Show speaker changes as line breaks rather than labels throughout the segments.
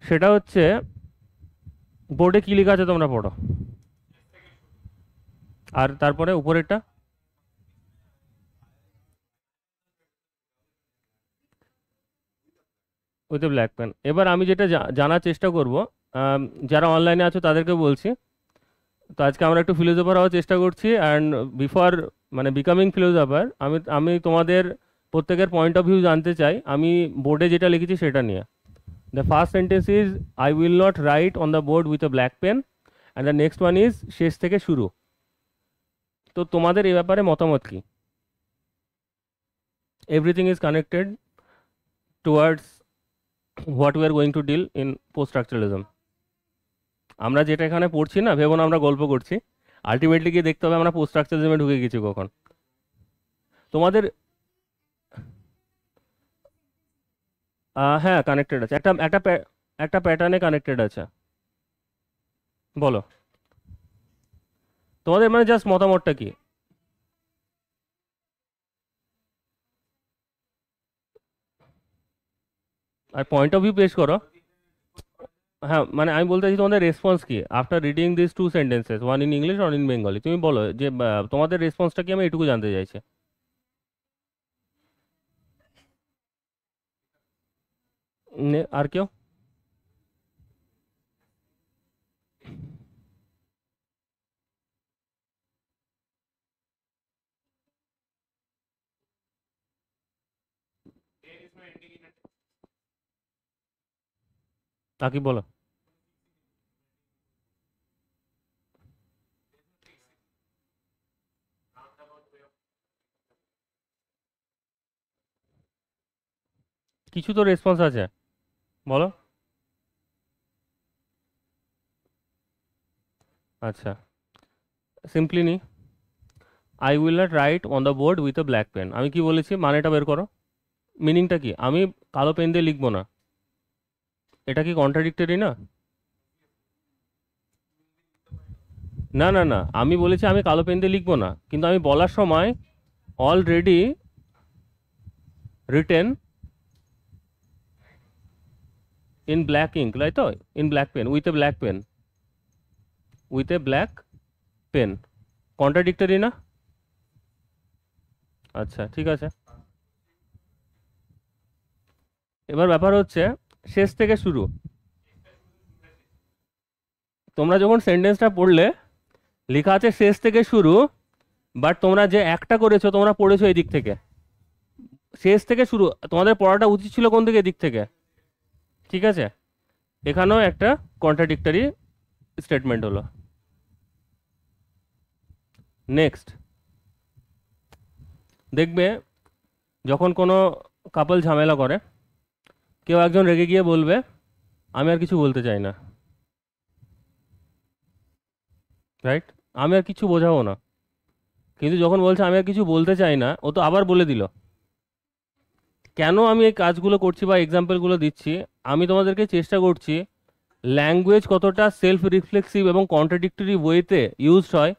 সেটা হচ্ছে বোর্ডে কি লেখা আছে তোমরা পড়ো, আর তারপরে উপরেরটা উইথ ব্ল্যাক পেন। এবার আমি যেটা জানার চেষ্টা করব, যারা অনলাইনে আছো তাদেরকে বলছি, তো আজকে আমরা একটু ফিলোজফার হওয়ার চেষ্টা করছি। অ্যান্ড বিফোর মানে বিকামিং ফিলোজফার, আমি আমি তোমাদের প্রত্যেকের পয়েন্ট অফ ভিউ জানতে চাই আমি বোর্ডে যেটা লিখেছি সেটা নিয়ে। The first sentence is I will not write on the board with a black pen, and the next one is শেষ থেকে শুরু। তো তোমাদের এই ব্যাপারে মতামত কি? Everything is connected towards what we are going to deal in post structuralism. আমরা যেটা এখানে পড়ছি না, ভেবো না আমরা গল্প করছি, আলটিমেটলি গিয়ে দেখতে হবে আমরা পোস্ট স্ট্রাকচারালিজমে ঢুকে গেছি কখন। তোমাদের হ্যাঁ কানেক্টেড আছে, একটা একটা একটা প্যাটার্নে কানেক্টেড আছে। বলো তোমাদের মানে জাস্ট মতামতটা কি। আর পয়েন্ট অফ ভিউ পেশ করো। হ্যাঁ মানে আমি বলতে চাইছি তোমাদের রেসপন্স কি after reading this two sentences, one in English one in Bengali. তুমি বলো যে তোমাদের রেসপন্সটা কি, আমি এটুকু জানতে চাইছি। আর কেউ? কি বলো? কিছু তো রেসপন্স আছে, বলো। আচ্ছা, সিম্পলি নি, I will not write on the board with a black pen. আমি কি বলেছি মানেটা বের করো, মিনিংটা কি? আমি কালো পেন দিয়ে লিখবো না, এটা কি কন্ট্রাডিক্টরি না? না না না, আমি বলেছি আমি কালো পেন দিয়ে লিখবো না, কিন্তু আমি বলার সময় already written in black ink, তাই তো? In black pen, with a black pen, with a black pen, contradictory না? আচ্ছা ঠিক আছে, এবার ব্যাপার হচ্ছে শেষ থেকে শুরু। তোমরা যখন সেন্টেন্সটা পড়লে লেখা আছে শেষ থেকে শুরু, বাট তোমরা যে একটা করেছো তোমরা পড়েছো এই দিক থেকে, শেষ থেকে শুরু। তোমাদের পড়াটা উচিত ছিল কোন দিকে, দিক থেকে। ঠিক আছে, এখানেও একটা কন্ট্রাডিক্টরি স্টেটমেন্ট হলো। নেক্সট দেখবে, যখন কোনো কাপল ঝামেলা করে, কেউ একজন রেগে গিয়ে বলবে আমি আর কিছু বলতে চাই না, রাইট? আমি আর কিছু বোঝাবো না। কিন্তু যখন বলছে আমি আর কিছু বলতে চাই না, ও তো আবার বলে দিল। কেন আমি এই কাজগুলো করছি বা এক্সাম্পলগুলো দিচ্ছি, আমি তোমাদেরকে চেষ্টা করছি ল্যাঙ্গুয়েজ কতটা সেলফ রিফ্লেক্সিভ এবং কন্ট্রাডিক্টরি ওয়েতে ইউজড হয়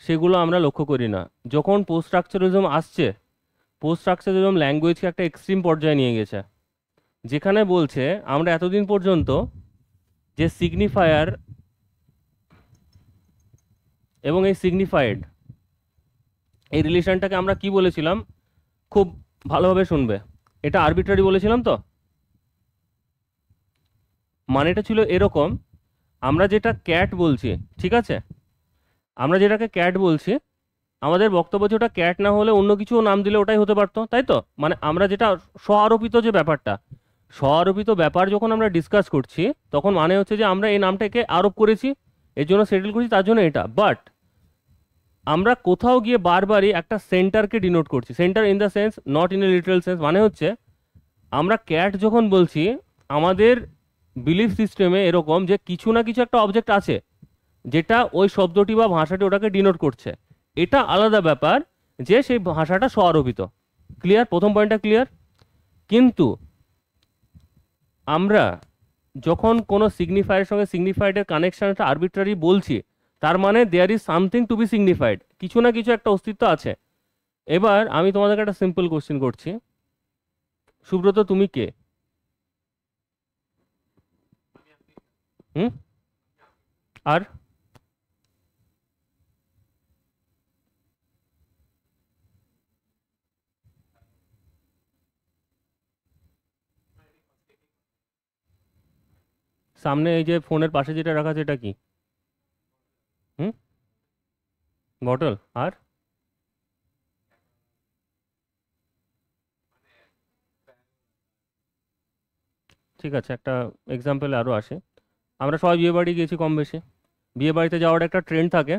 সেগুলো আমরা লক্ষ্য করি না। যখন পোস্ট স্ট্রাকচারালিজম আসছে, পোস্ট স্ট্রাকচারালিজম ল্যাঙ্গুয়েজকে একটা এক্সট্রিম পর্যায়ে নিয়ে গেছে, যেখানে বলছে আমরা এতদিন পর্যন্ত যে সিগনিফায়ার এবং এই সিগনিফাইড, এই রিলেশনটাকে আমরা কি বলেছিলাম, খুব ভালোভাবে শুনবে, এটা আরবিট্রারি বলেছিলাম তো। মানেটা ছিল এরকম, আমরা যেটা ক্যাট বলছি, ঠিক আছে, আমরা যেটাকে ক্যাট বলছি, আমাদের বক্তব্য হচ্ছে ওটা ক্যাট না হলে অন্য কিছু নাম দিলে ওটাই হতে পারতো, তাই তো? মানে আমরা যেটা স্ব আরোপিত যে ব্যাপারটা, স্ব আরোপিত ব্যাপার যখন আমরা ডিসকাস করছি, তখন মানে হচ্ছে যে আমরা এই নামটাকে আরোপ করেছি, এর জন্য সেটেল করেছি, তার জন্য এটা। বাট আমরা কোথাও গিয়ে বারবারই একটা সেন্টারকে ডিনোট করছি, centre in the sense not in a literal sense. মানে হচ্ছে আমরা ক্যাট যখন বলছি, আমাদের বিলিফ সিস্টেমে এরকম যে কিছু না কিছু একটা অবজেক্ট আছে যেটা ওই শব্দটি বা ভাষাটি ওটাকে ডিনোট করছে। এটা আলাদা ব্যাপার যে সেই ভাষাটা স্ব-আরোপিত। ক্লিয়ার? প্রথম পয়েন্টটা ক্লিয়ার। কিন্তু আমরা যখন কোনো সিগনিফায়ারের সঙ্গে সিগনিফাইডের কানেকশনটা আরবিট্রারি বলছি, তার মানে there is something to be signified, কিছু না কিছু একটা অস্তিত্ব আছে। এবার আমি তোমাদেরকে একটা সিম্পল কোশ্চেন করছি, সুব্রত তুমি কে? হুম। আর সামনে এই যে ফোনের পাশে যেটা রাখা আছে এটা কি? হুম। বটল। আর ঠিক আছে, একটা এক্সাম্পল আরও আসে। আমরা সবাই বিয়ে বাড়ি গিয়েছি কম বেশি। বিয়ে বাড়িতে যাওয়ার একটা ট্রেন্ড থাকে।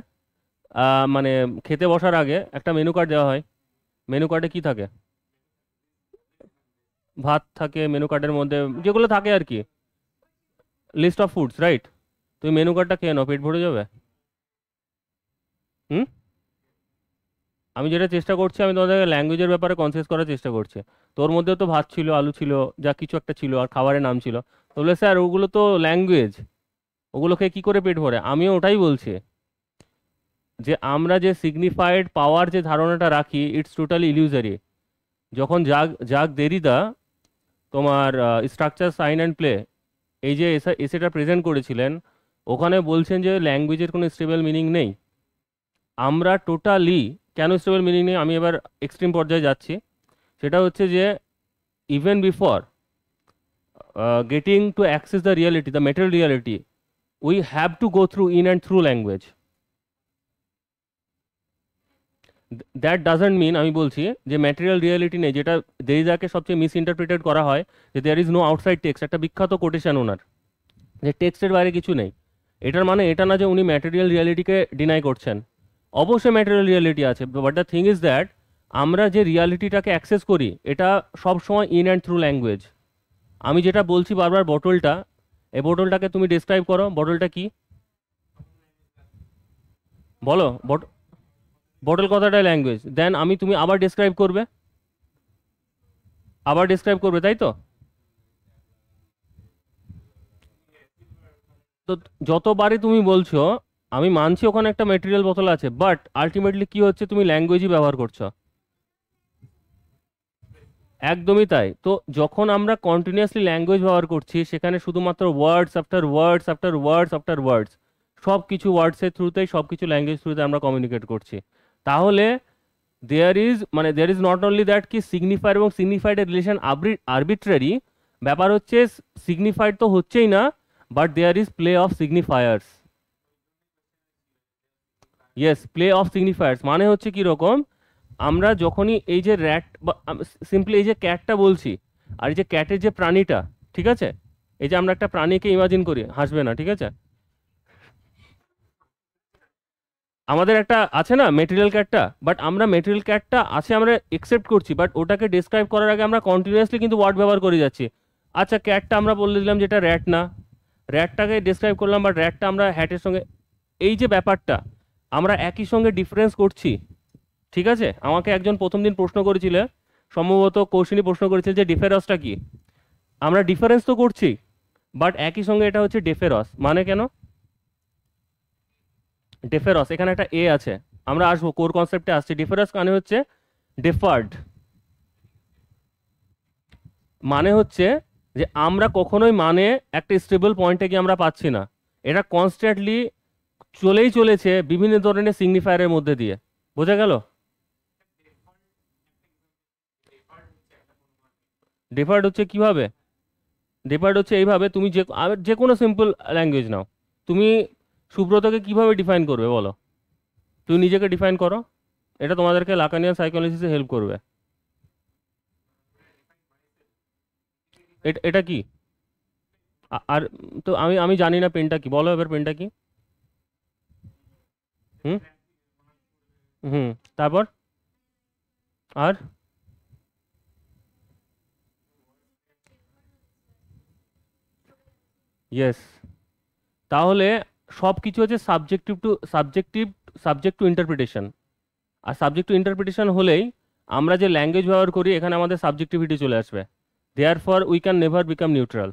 মানে খেতে বসার আগে একটা মেনু কার্ড দেওয়া হয়। মেনু কার্ডে কি থাকে? ভাত থাকে মেনু কার্ডের মধ্যে, যেগুলো থাকে আর কি, লিস্ট অফ ফুডস, রাইট? তুমি মেনু কার্ডটা খেয়ে নাও, পেট ভরে যাবে। হুম। আমি যেটা চেষ্টা করছি, আমি তোমাদের ল্যাঙ্গুয়েজের ব্যাপারে কনসিয়াস করার চেষ্টা করছি। তোর মধ্যেও তো ভাত ছিল, আলু ছিল, যা কিছু একটা ছিল, আর খাবারের নাম ছিল। তো বলে স্যার ওগুলো তো ল্যাঙ্গুয়েজ, ওগুলো খেয়ে কী করে পেট ভরে? আমিও ওটাই বলছি, যে আমরা যে সিগনিফাইড পাওয়ার যে ধারণাটা রাখি, ইটস টোটালি ইলিউজারি। যখন জাগ জাগ দেরিদা তোমার স্ট্রাকচার সাইন অ্যান্ড প্লে এই যে এসেটা প্রেজেন্ট করেছিলেন, ওখানে বলছেন যে ল্যাঙ্গুয়েজের কোনো স্টেবল মিনিং নেই। আমরা টোটালি, কেন স্টেবল মিনিং নেই আমি এবার এক্সট্রিম পর্যায়ে যাচ্ছি। সেটা হচ্ছে যে even before getting to access the reality, the material reality, we have to go through in and through language. That doesn't mean আমি বলছি যে ম্যাটেরিয়াল রিয়ালিটি নেই, যেটা দেরিদাকে সবচেয়ে মিস ইন্টারপ্রিটেড করা হয়, যে there is no outside text, একটা বিখ্যাত কোটেশন ওনার, যে টেক্সটের বাইরে কিছু নেই। এটার মানে এটা না যে উনি ম্যাটেরিয়াল রিয়ালিটিকে ডিনাই করছেন। অবশ্যই ম্যাটেরিয়াল রিয়ালিটি আছে, but the thing is that আমরা যে রিয়ালিটিটাকে অ্যাক্সেস করি এটা সবসময় ইন অ্যান্ড থ্রু ল্যাঙ্গুয়েজ। আমি যেটা বলছি বারবার, বটলটা, এই বটলটাকে তুমি ডিসক্রাইব করো, বটলটা কি? বলো বটল কথাটাই ল্যাঙ্গুয়েজ, দেন আমি তুমি আবার ডিসক্রাইব করবে, আবার ডিসক্রাইব করবে, তাই তো? তো যতবারই তুমি বলছো, আমি মানছি ওখানে একটা মেটেরিয়াল বোতল আছে, বাট আলটিমেটলি কি হচ্ছে, তুমি ল্যাঙ্গুয়েজই ব্যবহার করছো। একদমই তাই। তো যখন আমরা কন্টিনিউয়াসলি ল্যাঙ্গুয়েজ ব্যবহার করছি, সেখানে শুধুমাত্র ওয়ার্ডস আফটার ওয়ার্ডস আফটার ওয়ার্ডস আফটার ওয়ার্ডস, সব কিছু ওয়ার্ডসের থ্রুতেই, সব কিছু ল্যাঙ্গুয়েজ থ্রুতে আমরা কমিউনিকেট করছি। তাহলে there is not only that কি সিগনিফায়ার এবং সিগনিফাইডের রিলেশন আরবিট্রারি, ব্যাপার হচ্ছে সিগনিফাইড তো হচ্ছেই না, but there is play of signifiers. Yes, play of signifiers মানে হচ্ছে কি রকম, আমরা যখনই এই যে র্যাট বা সিম্পলি এই যে ক্যাটটা বলছি, আর এই যে ক্যাটের যে প্রাণীটা, ঠিক আছে, এই যে আমরা একটা প্রাণীকে ইমাজিন করি, হাসবে না, ঠিক আছে, আমাদের একটা আছে না মেটেরিয়াল ক্যাটটা, বাট আমরা মেটেরিয়াল ক্যাটটা আছে আমরা একসেপ্ট করছি, বাট ওটাকে ডিসক্রাইব করার আগে আমরা কন্টিনিউয়াসলি কিন্তু ওয়ার্ড ব্যবহার করে যাচ্ছি। আচ্ছা ক্যাটটা আমরা বলে দিলাম যেটা র্যাট না, র্যাটটাকে ডিসক্রাইব করলাম, বাট র্যাটটা আমরা হ্যাটের সঙ্গে, এই যে ব্যাপারটা আমরা একই সঙ্গে ডিফারেন্স করছি। ঠিক আছে, আমাকে একজন প্রথম দিন প্রশ্ন করেছিল, সম্ভবত কৌশিনী প্রশ্ন করেছিল যে ডিফারেন্সটা কি। আমরা ডিফারেন্স তো করছি, বাট একই সঙ্গে এটা হচ্ছে ডেফেরস, মানে কেন ডেফেরস, এখানে একটা এ আছে, আমরা আসবো কোর কনসেপ্টে আসছি। ডেফেরস মানে হচ্ছে ডেফার্ড, মানে হচ্ছে যে আমরা কখনোই মানে একটা স্টেবল পয়েন্টে গিয়ে আমরা পাচ্ছি না, এটা কনস্ট্যান্টলি চলেই চলেছে বিভিন্ন ধরনের সিগনিফায়ারের মধ্যে দিয়ে। বোঝা গেল? ডেফার্ড হচ্ছে কিভাবে? ডেফার্ড হচ্ছে এইভাবে, তুমি যে কোনো সিম্পল ল্যাঙ্গুয়েজ নাও, তুমি সুব্রতকে কিভাবে ডিফাইন করবে বলো? তুমি নিজেকে ডিফাইন করো, এটা তোমাদেরকে লাকানিয়ান সাইকোলজিসে হেল্প করবে। এটা কি? আর তো আমি আমি জানি না পেনটা কি, বলো এবার পেনটা কি? হুম। হুম। তারপর? আর ইয়েস, তাহলে সব কিছু হচ্ছে সাবজেক্ট টু ইন্টারপ্রিটেশন। আর সাবজেক্ট টু ইন্টারপ্রিটেশন হলেই আমরা যে ল্যাঙ্গুয়েজ ব্যবহার করি এখানে আমাদের সাবজেক্টিভিটি চলে আসবে। Therefore we can never become neutral.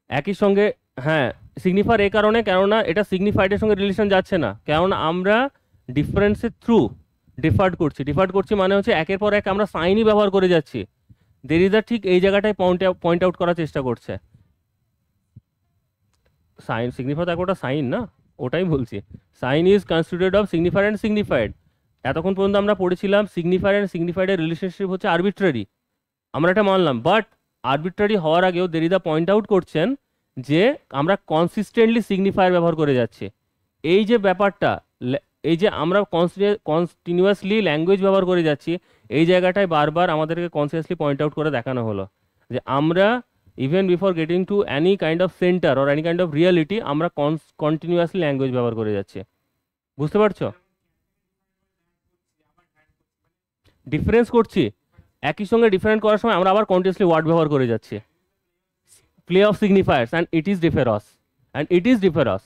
একই সঙ্গে, হ্যাঁ, সিগনিফার এই কারণে, কেননা এটা সিগনিফাইডের সঙ্গে রিলেশন যাচ্ছে না, কেননা আমরা ডিফারেন্সের থ্রু ডিফার্ড করছি। ডিফার্ড করছি মানে হচ্ছে একের পর এক আমরা সাইনই ব্যবহার করে যাচ্ছি। দেরিদা ঠিক এই জায়গাটায় পয়েন্ট আউট করার চেষ্টা করছে। সাইন সিগনিফায়ার তো একটা সাইন না, ওটাই বলছি। Sign is constituted of signifier and signified. এতক্ষণ পর্যন্ত আমরা পড়েছিলাম সিগনিফায়ার অ্যান্ড সিগনিফাইডের রিলেশনশিপ হচ্ছে আরবিট্রারি, আমরা এটা মানলাম। বাট আরবিট্রারি হওয়ার আগেও দেরিদা পয়েন্ট আউট করছেন যে আমরা কনসিস্টেন্টলি সিগনিফায়ার ব্যবহার করে যাচ্ছি। এই যে ব্যাপারটা, এই যে আমরা কন্টিনিউয়াসলি ল্যাঙ্গুয়েজ ব্যবহার করে যাচ্ছি, এই জায়গাটায় বারবার আমাদেরকে কনসিয়াসলি পয়েন্ট আউট করে দেখানো হলো যে আমরা even before getting to any kind of centre or any kind of reality আমরা কন্টিনিউয়াসলি ল্যাঙ্গুয়েজ ব্যবহার করে যাচ্ছি। বুঝতে পারছো? ডিফারেন্স করছি, একই সঙ্গে ডিফারেন্ট করার সময় আমরা আবার কন্টিনিউয়াসলি ওয়ার্ড ব্যবহার করে যাচ্ছি। Play of signifiers and it is difference, and it is difference.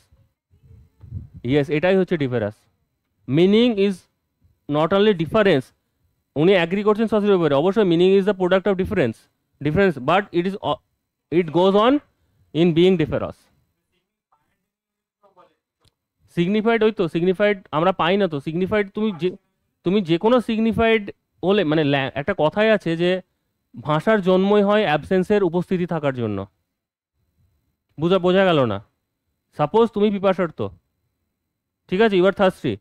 Yes, এটাই হচ্ছে difference. Meaning is not only difference, উনি অ্যাগ্রি করছেন সসির ব্যাপারে, অবশ্যই meaning is the product of difference, but it goes on in being difference. Signified, ওই তো সিগনিফাইড আমরা পাই না তো। সিগনিফাইড তুমি যে কোনো সিগনিফাইড হলে মানে একটা কথাই আছে যে ভাষার জন্মই হয় অ্যাবসেন্সের উপস্থিতি থাকার জন্য। বোঝা গেল না? সাপোজ তুমি পিপাসার্ত, ঠিক আছে, ইউ আর থার্স্টি।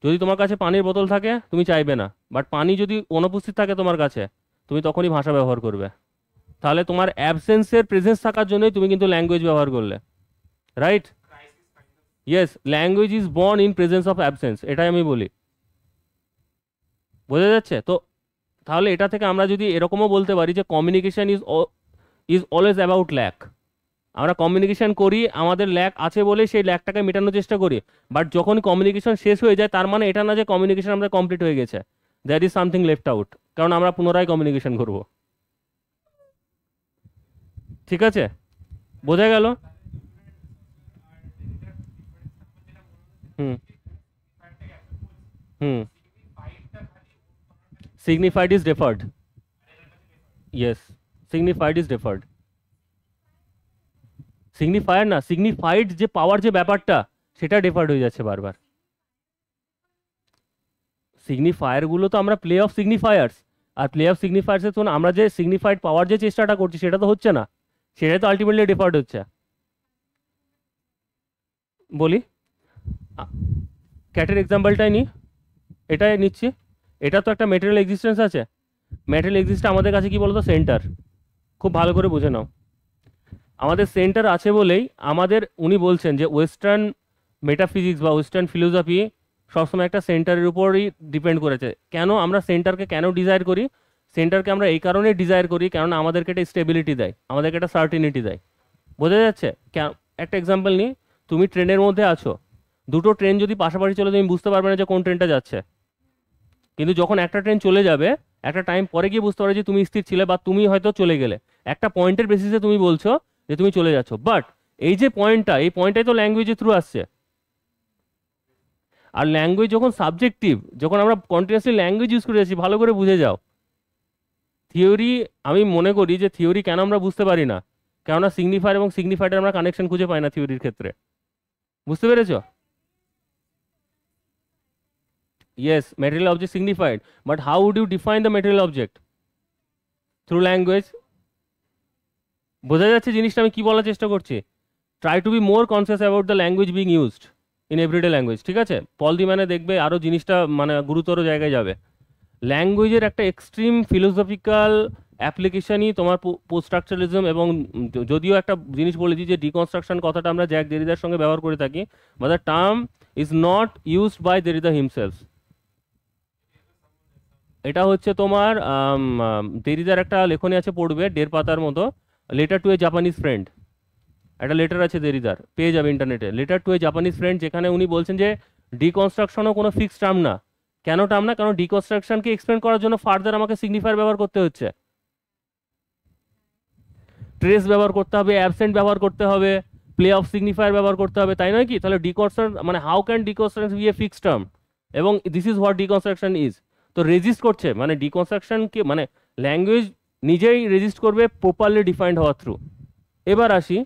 যদি তোমার কাছে পানির বোতল থাকে তুমি চাইবে না, বাট পানি যদি অনুপস্থিত থাকে তোমার কাছে, তুমি তখনই ভাষা ব্যবহার করবে। তাহলে তোমার অ্যাবসেন্সের প্রেজেন্স থাকার জন্যই তুমি কিন্তু ল্যাঙ্গুয়েজ ব্যবহার করলে, right? Yes, language is born in presence of absence, এটাই আমি বলি। বোঝা যাচ্ছে তো? তাহলে এটা থেকে আমরা যদি এরকমও বলতে পারি যে communication is always about lack. আমরা কমিউনিকেশন করি আমাদের ল্যাক আছে বলে সেই ল্যাকটাকে মেটানোর চেষ্টা করি, বাট যখন কমিউনিকেশন শেষ হয়ে যায় তার মানে এটা না যে কমিউনিকেশন আমাদের কমপ্লিট হয়ে গেছে, there is something left out, কারণ আমরা পুনরায় কমিউনিকেশন করব। ঠিক আছে, বোঝা গেল? হুম হুম signified is deferred. Yes, signified is deferred. সিগনিফায়ার না, সিগনিফাইড যে পাওয়ার যে ব্যাপারটা সেটা ডেফার্ড হয়ে যাচ্ছে বারবার। সিগনিফায়ার গুলো তো আমরা play of সিগনিফায়ার্স, R play of সিগনিফায়ার্সের তো আমরা যে সিগনিফাইড পাওয়ার যে চেষ্টাটা করছি সেটা তো হচ্ছে না, সেটা তো আলটিমেটলি ডেফার্ড হচ্ছে। বলি ক্যাটের এক্সাম্পলটাই নিই, এটাই নিচ্ছি। এটা তো একটা মেটেরিয়াল এক্সিস্টেন্স আছে। মেটেরিয়াল এক্সিস্ট আমাদের কাছে কি বলতো, সেন্টার। খুব ভালো করে বুঝে নাও, আমাদের সেন্টার আছে বলেই আমাদের উনি বলছেন যে ওয়েস্টার্ন মেটাফিজিক্স বা ওয়েস্টার্ন ফিলোসফি সবসময় একটা সেন্টারের উপরই ডিপেন্ড করেছে। কেন আমরা সেন্টারকে কেন ডিজায়ার করি? সেন্টারকে আমরা এই কারণে ডিজায়ার করি কারণ আমাদেরকে একটা স্টেবিলিটি দেয়, আমাদেরকে একটা সার্টিনিটি দেয়। বোঝা যাচ্ছে? একটা এক্সাম্পল নিই, তুমি ট্রেনের মধ্যে আছো, দুটো ট্রেন যদি পাশাপাশি চলে তুমি বুঝতে পারবে না যে কোন ট্রেনটা যাচ্ছে, কিন্তু যখন একটা ট্রেন চলে যাবে একটা টাইম পরে গিয়ে বুঝতে পারবে যে তুমি স্থির ছিলে বা তুমি হয়তো চলে গেলে। একটা পয়েন্টের বেসিসে তুমি বলছো যে তুমি চলে যাচ্ছ, বাট এই যে পয়েন্টটা, এই পয়েন্টটাই তো ল্যাঙ্গুয়েজের থ্রু আসছে। আর ল্যাঙ্গুয়েজ যখন সাবজেক্টিভ, যখন আমরা কন্টিনিউয়াসলি ল্যাঙ্গুয়েজ ইউজ করে যাচ্ছি, ভালো করে বুঝে যাও। থিওরি, আমি মনে করি যে থিওরি কেন আমরা বুঝতে পারি না, কেননা সিগনিফায়ার এবং সিগনিফাইডের আমরা কানেকশন খুঁজে পাই না থিওরির ক্ষেত্রে। বুঝতে পেরেছো? Yes, material object signified, but how would you define the material object? Through language. বোঝা যাচ্ছে জিনিসটা আমি কি বলার চেষ্টা করছি? Try to be more conscious about the language being used in everyday language. ঠিক আছে, পল দি মানে দেখবে আরও জিনিসটা মানে গুরুতর জায়গায় যাবে। ল্যাঙ্গুয়েজের একটা এক্সট্রিম ফিলোসফিক্যাল অ্যাপ্লিকেশনই তোমার পোস্ট স্ট্রাকচারালিজম, এবং যদিও একটা জিনিস বলেছি যে ডিকনস্ট্রাকশন কথাটা আমরা জ্যাক দেরিদার সঙ্গে ব্যবহার করে থাকি, but the term is not used by Derrida himself. এটা হচ্ছে তোমার দেরিদার একটা লেখনী আছে, পড়বে 1.5 পাতার মতো, letter to A Japanese friend. একটা লেটার আছে দেরিদার, পেয়ে যাবে ইন্টারনেটে, letter to A Japanese friend, যেখানে উনি বলছেন যে ডিকনস্ট্রাকশনও কোনো ফিক্সড টার্ম না। কেন টার্ম না? কারণ ডিকনস্ট্রাকশনকে এক্সপ্লেন করার জন্য ফার্দার আমাকে সিগনিফায়ার ব্যবহার করতে হচ্ছে, ট্রেস ব্যবহার করতে হবে, অ্যাবসেন্ট ব্যবহার করতে হবে, প্লে অফ সিগনিফায়ার ব্যবহার করতে হবে, তাই নয় কি? তাহলে ডিকনস্ট্রাকশন মানে how can deconstruction be a fixed term, এবং this is what deconstruction is. তো রেজিস্ট করছে, মানে ডিকনস্ট্রাকশনকে মানে ল্যাঙ্গুয়েজ নিজেই রেজিস্ট করবে প্রপারলি ডিফাইন্ড হওয়ার থ্রু। এবার আসি,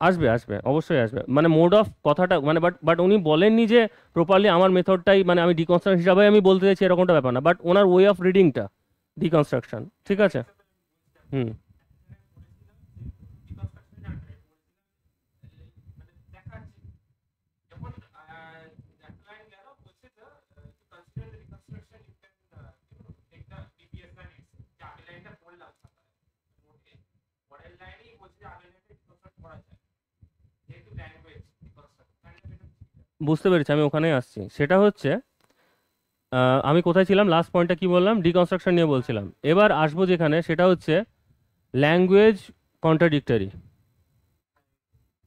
আসবে আসবে, অবশ্যই আসবে। মানে মোড অফ কথাটা মানে বাট বাট উনি বলেননি যে প্রপারলি আমার মেথডটাই মানে আমি ডিকনস্ট্রাকশন হিসাবে আমি বলতে চাইছি এরকমটা ব্যাপার না, বাট ওনার ওয়ে অফ রিডিংটা ডিকনস্ট্রাকশন, ঠিক আছে। হুম। বুঝতে পেরেছি, আমি ওখানেই আসছি। সেটা হচ্ছে আমি কোথায় ছিলাম, লাস্ট পয়েন্টটা কি বললাম, ডিকনস্ট্রাকশন নিয়ে বলছিলাম। এবার আসবো যেখানে, সেটা হচ্ছে ল্যাঙ্গুয়েজ কন্ট্রাডিক্টরি।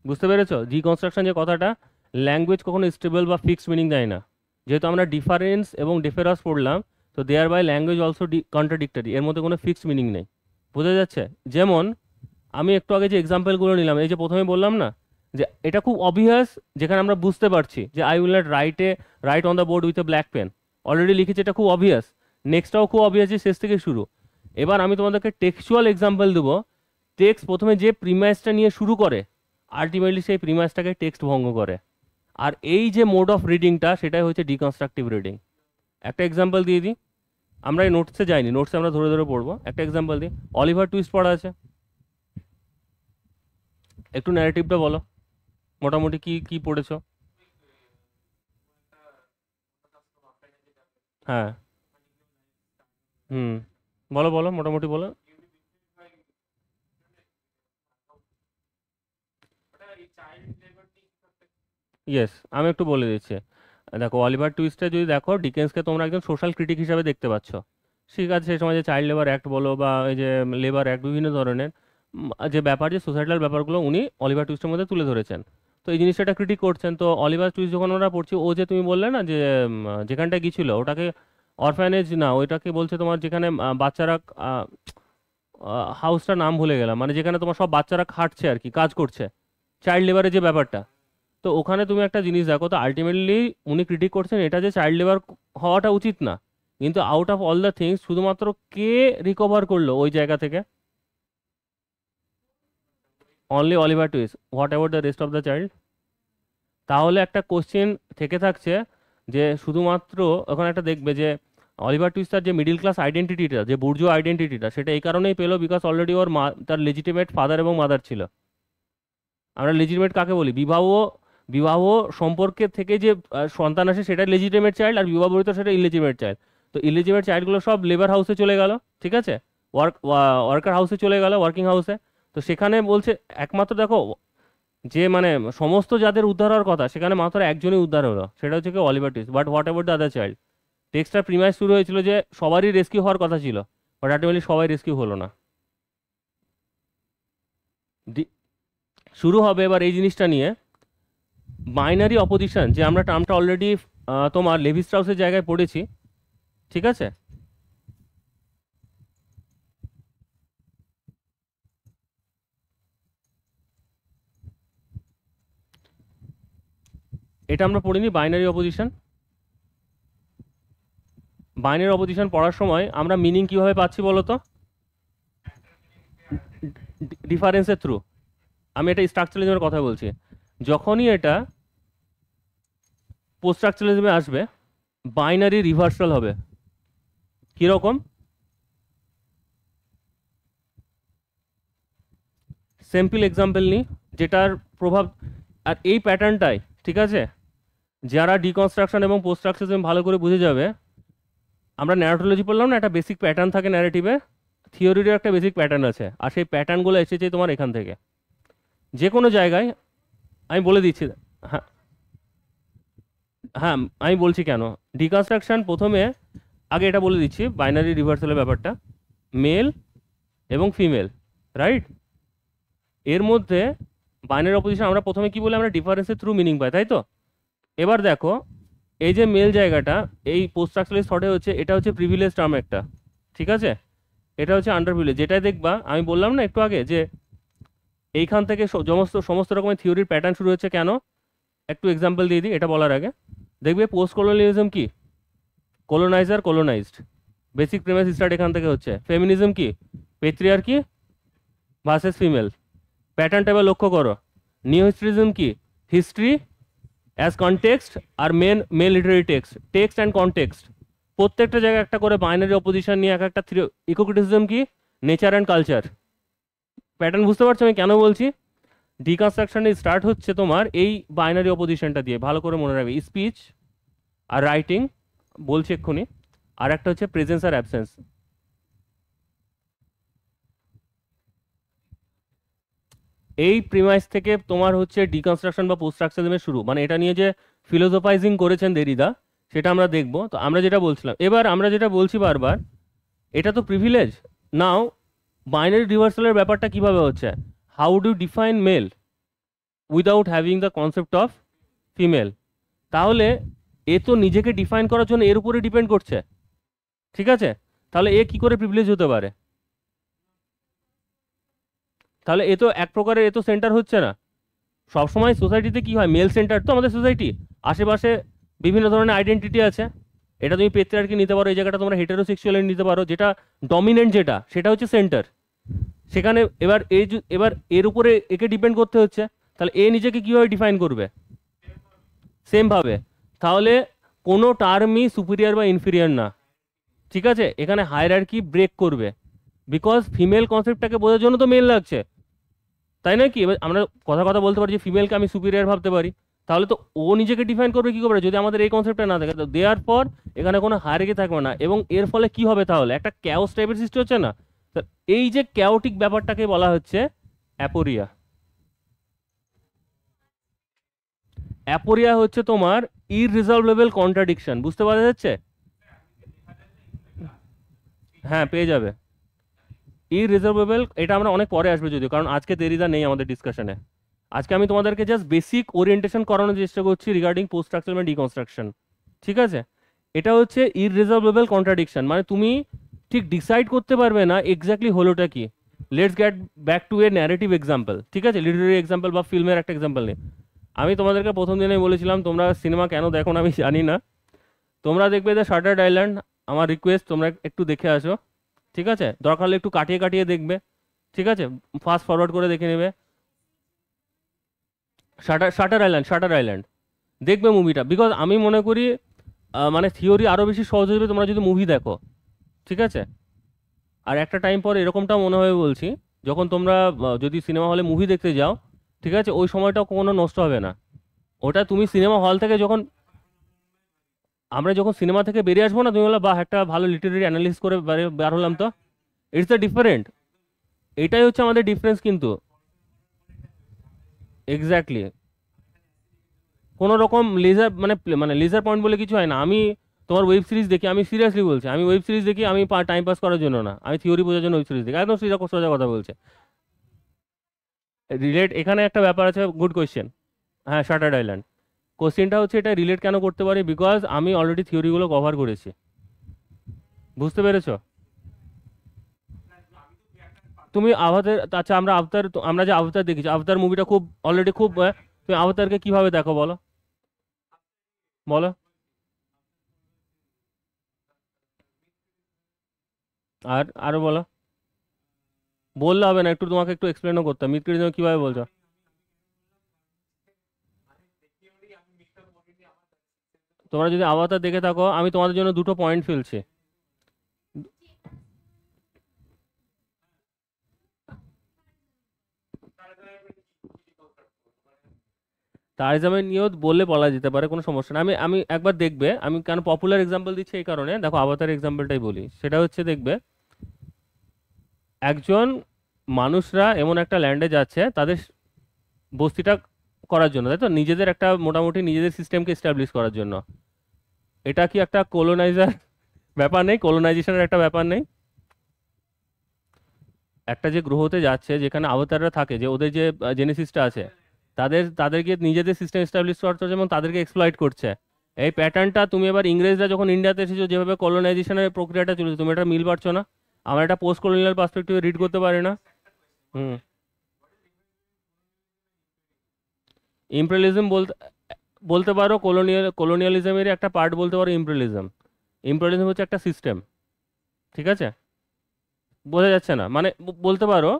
বুঝতে পেরেছো ডিকনস্ট্রাকশন যে কথাটা, ল্যাঙ্গুয়েজ কখনো স্টেবল বা ফিক্সড মিনিং দেয় না। যেহেতু আমরা ডিফারেন্স এবং ডিফারেন্স পড়লাম, তো there by language also contradictory, এর মধ্যে কোনো ফিক্সড মিনিং নেই। বোঝা যাচ্ছে? যেমন আমি একটু আগে যে এক্সাম্পলগুলো নিলাম, এই যে প্রথমে বললাম না যে এটা খুব অবভিয়াস, যেখানে আমরা বুঝতে পারছি যে I will not write on the board with a black pen, already লিখেছি, এটা খুব অবভিয়াস। নেক্সটটাও খুব অবভিয়াস যে শেষ থেকে শুরু। এবার আমি তোমাদেরকে টেক্সচুয়াল এক্সাম্পল দেবো। টেক্সট প্রথমে যে প্রিমাইসটা নিয়ে শুরু করে, আলটিমেটলি সেই প্রিমাইসটাকে টেক্সট ভঙ্গ করে। আর এই যে মোড অফ রিডিংটা, সেটাই হচ্ছে ডিকনস্ট্রাকটিভ রিডিং। একটা এক্সাম্পল দিয়ে দিই, আমরা এই নোটসে যাইনি, নোটসে আমরা ধরে ধরে পড়বো। একটা এক্সাম্পল দিই, অলিভার টুইস্ট পড়া আছে, একটু ন্যারেটিভটা বলো, মোটামুটি কি কি পড়েছো? হ্যাঁ। হুম। বলো বলো, মোটামুটি বলো। ইয়েস, আমি একটু বলে দিচ্ছি। দেখো, অলিভার টুইস্টে যদি দেখো, ডিকেন্সকে তোমরা একজন সোশ্যাল ক্রিটিক হিসাবে দেখতে পাচ্ছ। ঠিক আছে, সেই সময় যে চাইল্ড লেবার অ্যাক্ট বলো বা এই যে লেবার অ্যাক্ট, বিভিন্ন ধরনের যে ব্যাপার, যে সোসাইটাল ব্যাপারগুলো উনি অলিভার টুইস্টের মধ্যে তুলে ধরেছেন। তো এই জিনিসটা ক্রিটিক করছেন। তো অলিভার টুইস্ট যখন ওরা পড়ছি, ও যে তুমি বললে না যে যেখানটা গিয়েছিল ওটাকে অরফ্যানেজ না, ওইটাকে বলছে তোমার যেখানে বাচ্চারা, হাউসটার নাম ভুলে গেলাম, মানে যেখানে তোমার সব বাচ্চারা খাটছে আর কি, কাজ করছে, চাইল্ড লেবারের যে ব্যাপারটা। তো ওখানে তুমি একটা জিনিস দেখো, তো আলটিমেটলি উনি ক্রিটিক করছেন এটা যে চাইল্ড লেবার হওয়াটা উচিত না। কিন্তু out of all the things, শুধুমাত্র কে রিকভার করলো ওই জায়গা থেকে? Only Oliver twist. What about the rest of the child? তাহলে একটা কোশ্চেন থেকে থাকছে যে শুধুমাত্র ওখানে একটা দেখবে যে অলিভার টুইস্টার যে মিডিল ক্লাস আইডেন্টিটিটা, যে বুর্জো আইডেন্টিটিটা, সেটা এই কারণেই পেলো বিকজ অলরেডি ওর মা, তার লেজিটিমেট ফাদার এবং মাদার ছিল। আমরা লেজিটিমেট কাকে বলি? বিবাহ, বিবাহ সম্পর্কের থেকে যে সন্তান আসে সেটা লেজিটিমেট চাইল্ড, আর বিবাহ বহির্ভূত সেটা ইলেজিটিমেট চাইল্ড। তো ইলেজিটিমেট চাইল্ডগুলো সব লেবার হাউসে চলে গেল, ঠিক আছে, ওয়ার্কার হাউসে চলে গেল, ওয়ার্কিং হাউসে। তো সেখানে বলছে একমাত্র দেখো যে মানে সমস্ত যাদের উদ্ধার হওয়ার কথা, সেখানে মাত্র একজনই উদ্ধার হলো, সেটা হচ্ছে কি Oliver Twist. But what about the other child? টেক্সটটা প্রিমাইস শুরু হয়েছিল যে সবারই রেস্কিউ হওয়ার কথা ছিল, বাট আলটিমেটলি সবাই রেস্কিউ হলো না। শুরু হবে এবার এই জিনিসটা নিয়ে, বাইনারি অপোজিশন, যে আমরা টার্মটা অলরেডি তোমার লেভি স্ট্রাউসের জায়গায় পড়েছি, ঠিক আছে। এটা আমরা পড়িনি বাইনারি অপোজিশন? বাইনারি অপোজিশন পড়ার সময় আমরা মিনিং কিভাবে পাচ্ছি বলো তো? ডিফারেন্সের থ্রু। আমি এটা স্ট্রাকচারালিজমের কথা বলছি। যখনই এটা পোস্ট স্ট্রাকচারালিজমে আসবে, বাইনারি রিভার্সাল হবে। কীরকম? সিম্পল এক্সাম্পল নিই যেটার প্রভাব, আর এই প্যাটার্নটাই, ঠিক আছে, যারা ডিকনস্ট্রাকশন এবং পোস্ট স্ট্রাকচারালিজম ভালো করে বুঝে যাবে। আমরা ন্যারেটোলজি পড়লাম না, একটা বেসিক প্যাটার্ন থাকে ন্যারেটিভে, থিওরিরও একটা বেসিক প্যাটার্ন আছে, আর সেই প্যাটার্নগুলো এসেছে তোমার এখান থেকে। যে কোনো জায়গায় আমি বলে দিচ্ছি। হ্যাঁ, হ্যাঁ, আমি বলছি কেন। ডিকনস্ট্রাকশন প্রথমে, আগে এটা বলে দিচ্ছি বাইনারি রিভার্সালের ব্যাপারটা, মেল এবং ফিমেল, রাইট? এর মধ্যে বাইনারি অপোজিশন আমরা প্রথমে কি বলি, আমরা ডিফারেন্সের থ্রু মিনিং পাই, তাই তো। এবার দেখো, এই যে মেল জায়গাটা, এই পোস্ট স্ট্রাকচারালিস্ট থটে হচ্ছে, এটা হচ্ছে প্রিভিলেজ টার্ম একটা, ঠিক আছে। এটা হচ্ছে আন্ডার প্রিভিলেজ, যেটাই দেখবা আমি বললাম না একটু আগে যে এইখান থেকে সমস্ত সমস্ত রকমের থিওরির প্যাটার্ন শুরু হচ্ছে কেন। একটু এক্সাম্পল দিয়ে দিই এটা বলার আগে। দেখবে পোস্ট কলোনিয়ালিজম কি? Coloniser colonised, basic premise start এখান থেকে হচ্ছে। ফেমিনিজম কি? Patriarchy versus female. প্যাটার্নটা এবার লক্ষ্য করো, নিও হিস্ট্রিজম কি? হিস্ট্রি অ্যাজ কনটেক্সট আর main literary text and context, প্রত্যেকটা জায়গায় একটা করে বাইনারি অপোজিশন নিয়ে এক একটা ইকোক্রিটিসিজম কি? Nature and culture. প্যাটার্ন বুঝতে পারছো আমি কেন বলছি? ডিকনস্ট্রাকশনে স্টার্ট হচ্ছে তোমার এই বাইনারি অপোজিশনটা দিয়ে, ভালো করে মনে রাখবে। স্পিচ আর রাইটিং বলছি এক্ষুনি, আর একটা হচ্ছে প্রেজেন্স আর অ্যাবসেন্স। এই প্রিমাইস থেকে তোমার হচ্ছে ডিকনস্ট্রাকশন বা পোস্ট স্ট্রাকচারিজমের শুরু, মানে এটা নিয়ে যে ফিলোসোফাইজিং করেছেন দেরিদা সেটা আমরা দেখবো। তো আমরা যেটা বলছিলাম, এবার আমরা যেটা বলছি বারবার, এটা তো প্রিভিলেজ। নাও বাইনারি রিভার্সালের ব্যাপারটা কিভাবে হচ্ছে? How do define male without having the concept of female? তাহলে এ তো নিজেকে ডিফাইন করার জন্য এর উপরে ডিপেন্ড করছে, ঠিক আছে? তাহলে এ কি করে প্রিভিলেজ হতে পারে? তাহলে এ তো এক প্রকারের এ তো সেন্টার হচ্ছে না। সবসময় সোসাইটিতে কি হয়, মেল সেন্টার তো আমাদের সোসাইটি, আশেপাশে বিভিন্ন ধরনের আইডেন্টিটি আছে। এটা তুমি পেত্রিয়ার্কি নিতে পারো, এই জায়গাটা তোমরা হেটারোসেক্সুয়াল নিতে পারো, যেটা ডমিনেন্ট, যেটা সেটা হচ্ছে সেন্টার সেখানে। এবার এবার এর উপরে একে ডিপেন্ড করতে হচ্ছে, তাহলে এ নিজেকে কিভাবে ডিফাইন করবে? সেম ভাবে। তাহলে কোনো টার্মই সুপিরিয়র বা ইনফিরিয়র না, ঠিক আছে? এখানে হায়ারার্কি ব্রেক করবে, বিকজ ফিমেল কনসেপ্টটাকে বোঝার জন্য তো মেল লাগছে, তাই না? কি এবার আমরা কথা কথা বলতে পারি যে ফিমেলকে আমি সুপিরিয়র ভাবতে পারি, তাহলে তো ও নিজেকে ডিফাইন করবে কি করে যদি আমাদের এই কনসেপ্টটা না থাকে? তো দেওয়ার পর এখানে কোনো হায়ারার্কি থাকবে না, এবং এর ফলে কি হবে? তাহলে একটা ক্যাওস টাইপের সৃষ্টি হচ্ছে না? তো এই যে ক্যাওটিক ব্যাপারটাকে বলা হচ্ছে অ্যাপোরিয়া। অ্যাপোরিয়া হচ্ছে তোমার ইররিজলভেবল কন্ট্রাডিকশন, বুঝতে পারা যাচ্ছে? হ্যাঁ, পেয়ে যাবে। ইররিজলভেবল, এটা আমরা অনেক পরে আসবে যদিও, কারণ আজকে দেরিদা নেই আমাদের ডিসকাশনে। আজকে আমি তোমাদেরকে জাস্ট বেসিক ওরিয়েন্টেশন করানোর চেষ্টা করছি রিগার্ডিং পোস্ট স্ট্রাকচার এবং ডিকনস্ট্রাকশন, ঠিক আছে? এটা হচ্ছে ইররিজলভেবল কন্ট্রাডিকশন, মানে তুমি ঠিক ডিসাইড করতে পারবে না এক্স্যাক্টলি হলোটা কি। Let's get back to A narrative example, ঠিক আছে? লিটারি এক্সাম্পল বা ফিল্মের একটা এক্সাম্পল নিয়ে। আমি তোমাদেরকে প্রথম দিনে বলেছিলাম তোমরা সিনেমা কেন দেখো না আমি জানি না, তোমরা দেখবে দ্য শাটার্ড আইল্যান্ড, আমার রিকোয়েস্ট তোমরা একটু দেখে আসো, ঠিক আছে? দরকার হলে একটু কাটিয়ে কাটিয়ে দেখবে, ঠিক আছে? ফাস্ট ফরওয়ার্ড করে দেখে নেবে। শাটার আইল্যান্ড দেখবে মুভিটা, বিকজ আমি মনে করি মানে থিওরি আরও বেশি সহজ হবে তোমরা যদি মুভি দেখো, ঠিক আছে? আর একটা টাইম পর এরকমটা মনে হয় বলছি, যখন তোমরা যদি সিনেমা হলে মুভি দেখতে যাও, ঠিক আছে, ওই সময়টা কোনো নষ্ট হবে না। ওটা তুমি সিনেমা হল থেকে যখন আমরা যখন সিনেমা থেকে বেরিয়ে আসবো না, তুমি বলো বাহ একটা ভালো লিটারেরি অ্যানালিসিস করে বার হলাম তো। ইটস দ্য ডিফারেন্ট, এটাই হচ্ছে আমাদের ডিফারেন্স কিন্তু। এক্স্যাক্টলি। কোনো রকম লেজার মানে মানে লেজার পয়েন্ট বলে কিছু হয় না। আমি তোমার ওয়েব সিরিজ দেখি, আমি সিরিয়াসলি বলছি, আমি ওয়েব সিরিজ দেখি আমি টাইম পাস করার জন্য না, আমি থিওরি বোঝার জন্য ওয়েব সিরিজ দেখি, একদম সোজা সোজা কথা বলছে। রিলেট এখানে একটা ব্যাপার আছে, গুড কোয়েশ্চেন। হ্যাঁ, শাটার্ড আইল্যান্ড, কোশ্চেনটা হচ্ছে এটা রিলেট কেন করতে পারি, বিকজ আমি অলরেডি থিওরিগুলো কভার করেছি, বুঝতে পেরেছো? তুমি আভাতার, আচ্ছা আমরা আভতার, আমরা যে আভতার দেখেছি, আভতার মুভিটা খুব অলরেডি খুব তুমি আভতারকে কিভাবে দেখো বলো? বলো। আর আরো বলো। বললে হবে না, একটু তোমাকে একটু এক্সপ্লেনও করতে হবে মিথ কিভাবে বলছো। তোমরা যদি আভাতার দেখে থাকো, আমি তোমাদের জন্য দুটো পয়েন্ট ফেলছি। টারিজমের নিয়েও বললে বলা যেতে পারে, কোনো সমস্যা না। আমি আমি একবার দেখবে, আমি কেন পপুলার এক্সাম্পল দিচ্ছি এই কারণে, দেখো আভাতার এক্সাম্পলটাই বলি, সেটা হচ্ছে দেখবে একজন মানুষরা এমন একটা ল্যান্ডে যাচ্ছে তাদের বস্তিটা করার জন্য, তাই তো? নিজেদের একটা মোটামুটি নিজেদের সিস্টেমকে এস্টাবলিশ করার জন্য। এটা কি একটা কলোনাইজার ব্যাপার নেই? কলোনাইজেশনের একটা ব্যাপার নেই? একটা যে গ্রহতে যাচ্ছে যেখানে আবতাররা থাকে, যে ওদের যে জেনেসিসটা আছে, তাদেরকে নিজেদের সিস্টেম এস্টাবলিশ করতে হচ্ছে এবং তাদেরকে এক্সপ্লয়েট করছে। এই প্যাটার্নটা তুমি এবার ইংরেজরা যখন ইন্ডিয়াতে এসেছো, যেভাবে কলোনাইজেশনের প্রক্রিয়াটা চলেছে, তুমি এটা মিল পারছো না? আমরা একটা পোস্ট কলোনিয়াল পার্সপেক্টিভে রিড করতে পারি না? হুম। ইম্পেরিয়ালিজম বলতে বলতে পারো, কলোনিয়ালিজমের একটা পার্ট বলতে পারো ইম্পেরিয়ালিজম। ইম্পেরিয়ালিজম হচ্ছে একটা সিস্টেম, ঠিক আছে? বোঝা যাচ্ছে না মানে বলতে পারো,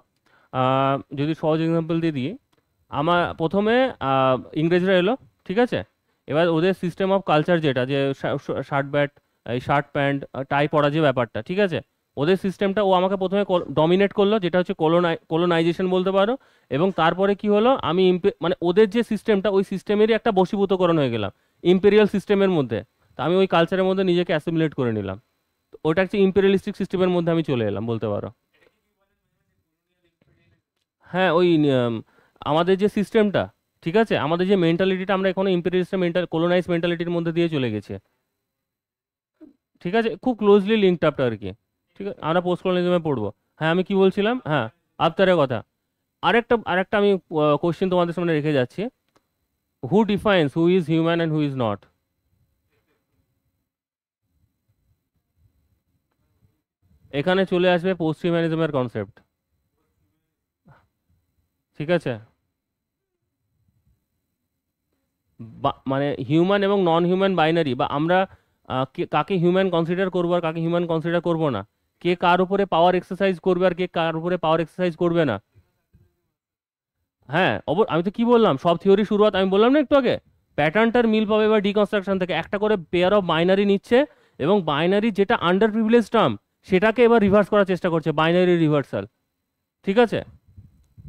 যদি সহজ এক্সাম্পল দিয়ে দিই, আমার প্রথমে ইংরেজরা এলো, ঠিক আছে। এবার ওদের সিস্টেম অফ কালচার যেটা, যে শার্ট ব্যাট, এই শার্ট প্যান্ট টাই পরা যে ব্যাপারটা, ঠিক আছে, ওদের সিস্টেমটা ও আমাকে প্রথমে ডমিনেট করলো, যেটা হচ্ছে কোলোনাইজেশন বলতে পারো। এবং তারপরে কি হলো, আমি মানে ওদের যে সিস্টেমটা, ওই সিস্টেমেরই একটা বশীভূতকরণ হয়ে গেলাম, ইম্পেরিয়াল সিস্টেমের মধ্যে। তা আমি ওই কালচারের মধ্যে নিজেকে অ্যাসিমিলেট করে নিলাম। তো ওটা হচ্ছে ইম্পেরিয়ালিস্টিক সিস্টেমের মধ্যে আমি চলে এলাম বলতে পারো। হ্যাঁ, ওই আমাদের যে সিস্টেমটা, ঠিক আছে, আমাদের যে মেন্টালিটিটা, আমরা এখনো ইম্পেরিয়ালিস্ট কোলোনাইজ মেন্টালিটির মধ্যে দিয়ে চলে গেছে। ঠিক আছে, খুব ক্লোজলি লিঙ্কড আপ আর কি। ঠিক আছে, আমরা পোস্ট কলোনিজমে পড়বো। হ্যাঁ, আমি কি বলছিলাম, হ্যাঁ, আফতারের কথা। আরেকটা আমি কোশ্চেন তোমাদের সামনে রেখে যাচ্ছি। Who defines who is human and who is not? এখানে চলে আসবে পোস্ট হিউম্যানিজমের কনসেপ্ট। ঠিক আছে, মানে হিউম্যান এবং নন হিউম্যান বাইনারি, বা আমরা কাকে হিউম্যান কনসিডার করবো আর কাকে হিউম্যান কনসিডার করবো না, কে কার উপরে পাওয়ার এক্সারসাইজ করবে আর কে কার উপরে পাওয়ার এক্সারসাইজ করবে না। হ্যাঁ, আমি তো কি বললাম, সব থিওরি শুরুয়াত আমি বললাম না একটু আগে, প্যাটার্নটার মিল পাবে বা ডিকনস্ট্রাকশন থেকে একটা করে পেয়ার অফ বাইনারি নিচ্ছে, এবং বাইনারি যেটা আন্ডার প্রিভিলেজ টার্ম, সেটাকে এবার রিভার্স করার চেষ্টা করছে, বাইনারি রিভার্সাল। ঠিক আছে,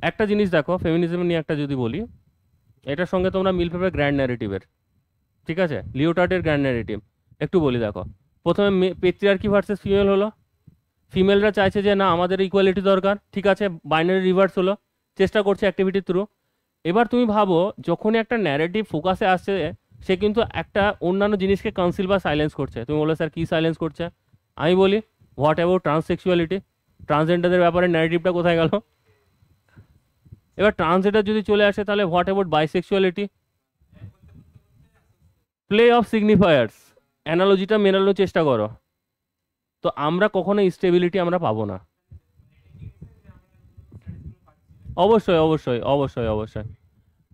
একটা জিনিস দেখো, ফেমিনিজম নিয়ে একটা যদি বলি, এটার সঙ্গে তোমরা মিল পাবে গ্র্যান্ড ন্যারেটিভের। ঠিক আছে, লিওটার্ডের গ্র্যান্ড ন্যারেটিভ একটু বলি দেখো। প্রথমে পেট্রিয়ার্কি ভার্সেস ফিমেল হলো, ফিমেলরা চাইছে যে না আমাদের ইকুয়ালিটি দরকার, ঠিক আছে, বাইনারি রিভার্স হলো, চেষ্টা করছে অ্যাক্টিভিটির থ্রু। এবার তুমি ভাবো, যখনই একটা ন্যারেটিভ ফোকাসে আসছে, সে কিন্তু একটা অন্যান্য জিনিসকে কনসিল বা সাইলেন্স করছে। তুমি বলো স্যার কি সাইলেন্স করছে? আমি বলি, হোয়াট অ্যাবাউট ট্রান্সসেক্সুয়ালিটি, ট্রান্সজেন্ডারদের ব্যাপারে ন্যারেটিভটা কোথায় গেল? এবার ট্রান্সজেন্ডার যদি চলে আসে, তাহলে হোয়াট অ্যাবাউট বাইসেক্সুয়ালিটি? প্লে অফ সিগনিফায়ার্স, অ্যানালজিটা মেলানোর চেষ্টা করো। তো আমরা কখনো স্টেবিলিটি আমরা পাবো না। অবশ্যই অবশ্যই অবশ্যই অবশ্যই।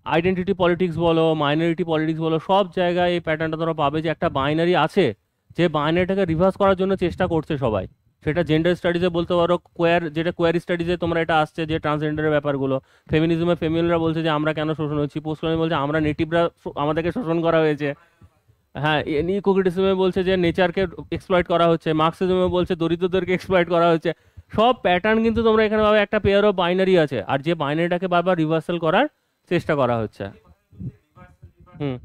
আইডেন্টিটি পলিটিক্স বলো, মাইনরিটি পলিটিক্স বলো, সব জায়গায় এই প্যাটার্নটা তোমরা পাবে, যে একটা বাইনারি আছে, যে বাইনারিটাকে রিভার্স করার জন্য চেষ্টা করছে সবাই। সেটা জেন্ডার স্টাডিজে বলতে পারো, যেটা কোয়ার স্টাডিজে তোমরা এটা আসছে, যে ট্রান্সজেন্ডারের ব্যাপারগুলো। ফেমিনিজমে ফেমিনরা বলছে যে আমরা কেন শোষণ হচ্ছি, পোস্ট বলছে আমরা নেটিভরা আমাদেরকে শোষণ করা হয়েছে। হ্যাঁ, নিকোক্রিটিসিজমে বলছে যে নেচারকে এক্সপ্লয়েট করা হচ্ছে, মার্কসিজমে বলছে দরিদ্রদেরকে এক্সপ্লয়েট করা হচ্ছে। সব প্যাটার্ন কিন্তু তোমরা এখানে পাবে, একটা পেয়ার অফ বাইনারি আছে, আর যে বাইনারিটাকে বারবার রিভার্সাল করার চেষ্টা করা হচ্ছে। হুম।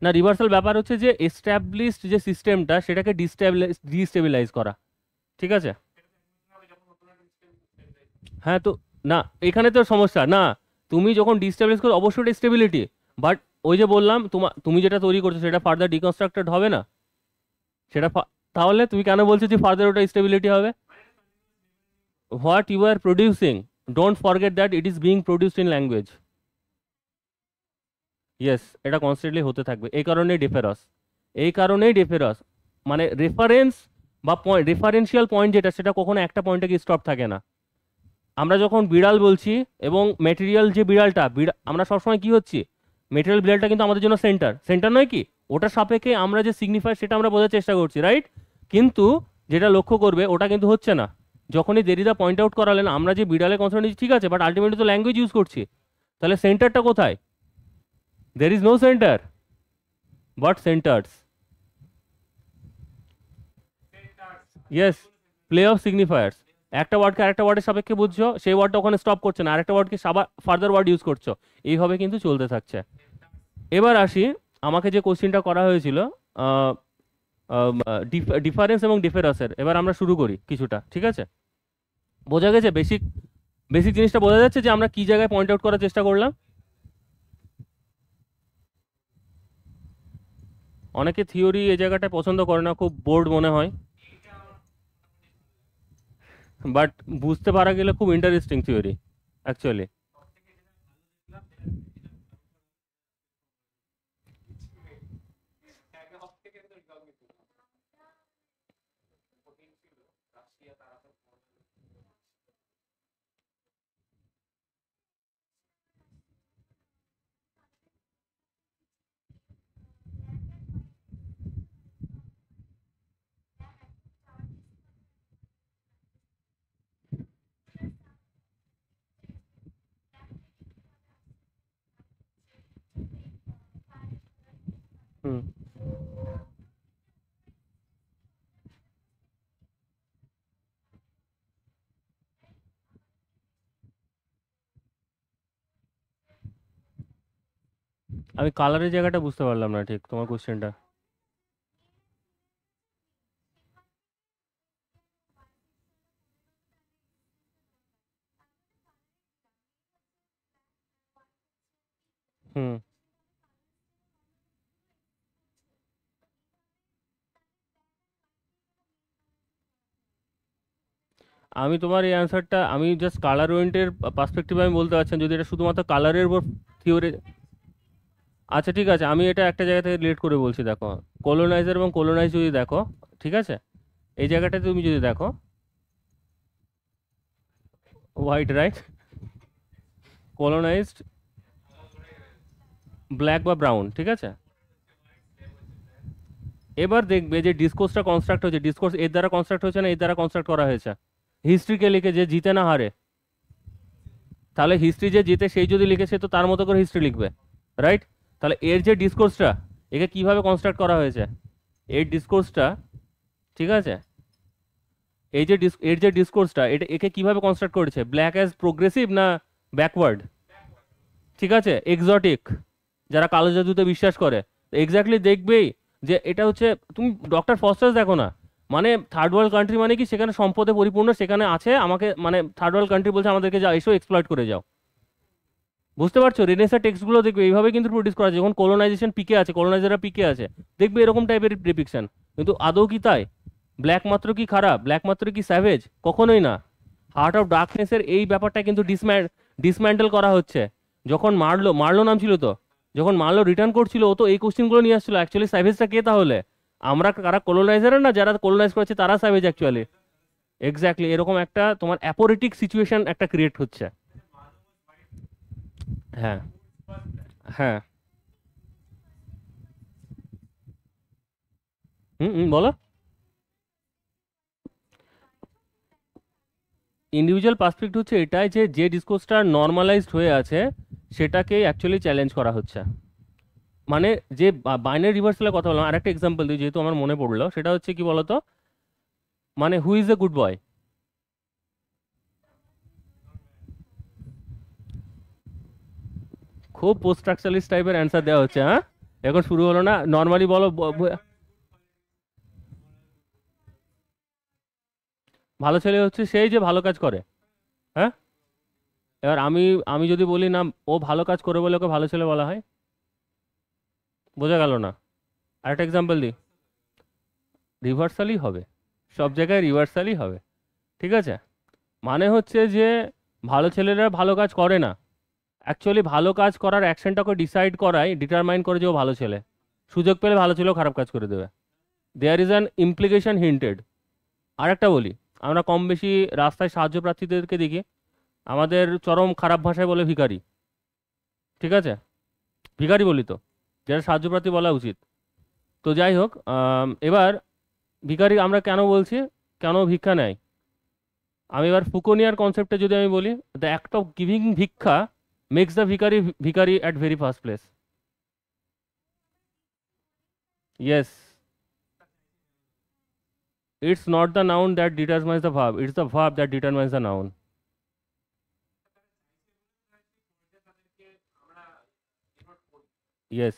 না, রিভার্সাল ব্যাপার হচ্ছে যে এস্টাবলিশড যে সিস্টেমটা, সেটাকে ডিস্টেবিলাইজ করা। ঠিক আছে। হ্যাঁ, তো না, এখানে তো সমস্যা না। তুমি যখন ডিস্টেবিলাইজ করো, অবশ্যই স্টেবিলিটি, বাট ওই যে বললাম, তুমি যেটা তৈরি করছো সেটা ফার্দার ডিকনস্ট্রাক্টেড হবে না। সেটা তাহলে তুমি কেন বলছো যে ফার্দার ওটা স্টেবিলিটি হবে? What you are producing, don't forget that it is being produced in language. Yes, এটা কনস্ট্যান্টলি হতে থাকবে, এই কারণেই ডিফারেন্স। এই কারণেই ডিফারেন্স, মানে রেফারেন্স বা পয়েন্ট, রেফারেন্সিয়াল পয়েন্ট যেটা, সেটা কখনো একটা পয়েন্টে গিয়ে স্টপ থাকে না। আমরা যখন বিড়াল বলছি, এবং মেটেরিয়াল যে বিড়ালটা, আমরা সবসময় কি হচ্ছি, মেটেরিয়াল বিড়ালটা কিন্তু আমাদের জন্য সেন্টার, সেন্টার নয় কি? ওটা সাপেক্ষে আমরা যে সিগনিফাই, সেটা আমরা বোঝার চেষ্টা করছি, রাইট? কিন্তু যেটা লক্ষ্য করবে, ওটা কিন্তু হচ্ছে না। যখনই দেরিদা পয়েন্ট আউট করালেন, আমরা যে বিড়ালে কনসার্ন নিচ্ছি, ঠিক আছে, বাট আলটিমেটলি তো ল্যাঙ্গুয়েজ ইউজ করছি। তাহলে সেন্টারটা কোথায়? There is no centre, but centres. Yes, play of signifiers. একটা ওয়ার্ডকে আরেকটা ওয়ার্ডের সাপেক্ষে বুঝছো, সেই ওয়ার্ডটা ওখানে স্টপ করছে না, আরেকটা ওয়ার্ডকে ফার্দার ওয়ার্ড ইউজ করছো। এইভাবে কিন্তু চলতে থাকছে। এবার আসি, আমাকে যে কোশ্চিনটা করা হয়েছিল, ডিফারেন্স এবং ডিফারেন্সের, এবার আমরা শুরু করি কিছুটা, ঠিক আছে। বোঝা গেছে বেসিক, বেসিক জিনিসটা বোঝা যাচ্ছে যে আমরা কি জায়গায় পয়েন্ট আউট করার চেষ্টা করলাম। অনেকে থিওরি এই জায়গাটায় পছন্দ করে না, খুব বোর্ড মনে হয়, বাট বুঝতে পারা গেলে খুব ইন্টারেস্টিং থিওরি অ্যাকচুয়ালি। আমি কালারের জায়গাটা বুঝতে পারলাম না ঠিক তোমার কোশ্চেনটা। হুম। আমি তোমার এই অ্যান্সারটা আমি জাস্ট কালার ওরিয়েন্টের পার্সপেক্টিভ আমি বলতে পারছি না, যদি এটা শুধুমাত্র কালারের উপর থিওরি। আচ্ছা ঠিক আছে, আমি এটা একটা জায়গা থেকে রিলেট করে বলছি, দেখো কলোনাইজার এবং কলোনাইজ যদি দেখো, ঠিক আছে, এই জায়গাটাতে তুমি যদি দেখো, হোয়াইট রাইট, কলোনাইজড ব্ল্যাক বা ব্রাউন, ঠিক আছে। এবার দেখবে যে ডিসকোর্সটা কনস্ট্রাক্ট হয়েছে, ডিসকোর্স এর দ্বারা কনস্ট্রাক্ট হয়েছে না এর দ্বারা কনস্ট্রাক্ট করা হয়েছে। হিস্ট্রিকে লিখে যে জিতে না হারে, তাহলে হিস্ট্রি যে জিতে সেই যদি লিখে সে তো তার মতো করে হিস্ট্রি লিখবে, রাইট। তাহলে এর যে ডিসকোর্সটা, একে কিভাবে কনস্ট্রাক্ট করা হয়েছে, এর ডিসকোর্সটা, ঠিক আছে, এর যে ডিসকোর্সটা এটা একে কিভাবে কনস্ট্রাক্ট করেছে, ব্ল্যাক অ্যাজ প্রোগ্রেসিভ না ব্যাকওয়ার্ড, ঠিক আছে, এক্সোটিক, যারা কালো জাদুতে বিশ্বাস করে, এক্স্যাক্টলি দেখবেই যে এটা হচ্ছে, তুমি ডক্টর ফস্টার্স দেখো না, মানে থার্ড ওয়ার্ল্ড কান্ট্রি মানে কি, সেখানে সম্পদে পরিপূর্ণ, সেখানে আছে, আমাকে মানে থার্ড ওয়ার্ল্ড কান্ট্রি বলছে আমাদেরকে যাও এসো এক্সপ্লয়েট করে যাও। বুঝতে পারছো, রেনেসাঁ টেক্সটগুলো দেখবে এইভাবে কিন্তু প্রডিউস করা আছে, যখন কলোনাইজেশন পিকে আছে, কলোনাইজাররা পিকে আছে, দেখবে এরকম টাইপের ডিপিকশন। কিন্তু আদৌ কি তাই? ব্ল্যাক মাত্র কি খারাপ, ব্ল্যাক মাত্র কি স্যাভেজ? কখনোই না। হার্ট অফ ডার্কনেসের এই ব্যাপারটা কিন্তু ডিসম্যান্টেল করা হচ্ছে। যখন মারলো, মারলো নাম ছিল তো, যখন মারলো রিটার্ন করছিল, ও তো এই কোশ্চেনগুলো নিয়ে আসছিল, অ্যাকচুয়ালি স্যাভেজটা কে তাহলে? আমরা কারা কলোনাইজার না, যারা কলোনাইজ করেছে তারা স্যাভেজ অ্যাকচুয়ালি। এক্স্যাক্টলি এরকম একটা তোমার অ্যাপোরেটিক সিচুয়েশন একটা ক্রিয়েট হচ্ছে। হ্যাঁ। হ্যাঁ। হুম হুম, বলো। ইন্ডিভিজুয়াল পার্সপেক্টিভ হচ্ছে এটাই যে যে ডিসকোর্সটা নর্মালাইজড হয়ে আছে সেটাকেই অ্যাকচুয়ালি চ্যালেঞ্জ করা হচ্ছে। মানে যে বাইনারি রিভার্সালের কথা বললাম, আরেকটা এক্সাম্পল দিই যেহেতু আমার মনে পড়লো, সেটা হচ্ছে কি বলতো, মানে who is a good boy. খুব পোস্ট স্ট্রাকচারালিস্ট টাইপের অ্যান্সার দেওয়া হচ্ছে, হ্যাঁ। এখন শুরু হলো না, নর্মালি বলো ভালো ছেলে হচ্ছে সেই যে ভালো কাজ করে, হ্যাঁ। এবার আমি আমি যদি বলি না ও ভালো কাজ করে বলে ওকে ভালো ছেলে বলা হয়, বোঝা গেল না? আরেকটা এক্সাম্পল দিই, রিভার্সালই হবে, সব জায়গায় রিভার্সালই হবে, ঠিক আছে। মানে হচ্ছে যে ভালো ছেলেরা ভালো কাজ করে না, অ্যাকচুয়ালি ভালো কাজ করার অ্যাকশনটাকে ডিসাইড করাই, ডিটারমাইন করে যে ও ভালো ছেলে, সুযোগ পেলে ভালো ছেলেও খারাপ কাজ করে দেবে। There is an implication hinted. আর একটা বলি, আমরা কম বেশি রাস্তায় সাহায্য প্রার্থীদেরকে দেখি, আমাদের চরম খারাপ ভাষায় বলে ভিখারি, ঠিক আছে, ভিখারি বলি তো, যেটা সাহায্য প্রার্থী বলা উচিত। তো যাই হোক, এবার ভিখারি আমরা কেন বলছি, কেন ভিক্ষা নেয়? আমি এবার ফুকোনিয়ার কনসেপ্টে যদি আমি বলি, দ্য অ্যাক্ট অফ গিভিং ভিক্ষা মেক্স দ্য ভিখারি ভিখারি at very first place. Yes, it's not the noun that determines the verb, it's the verb that determines the noun. Yes,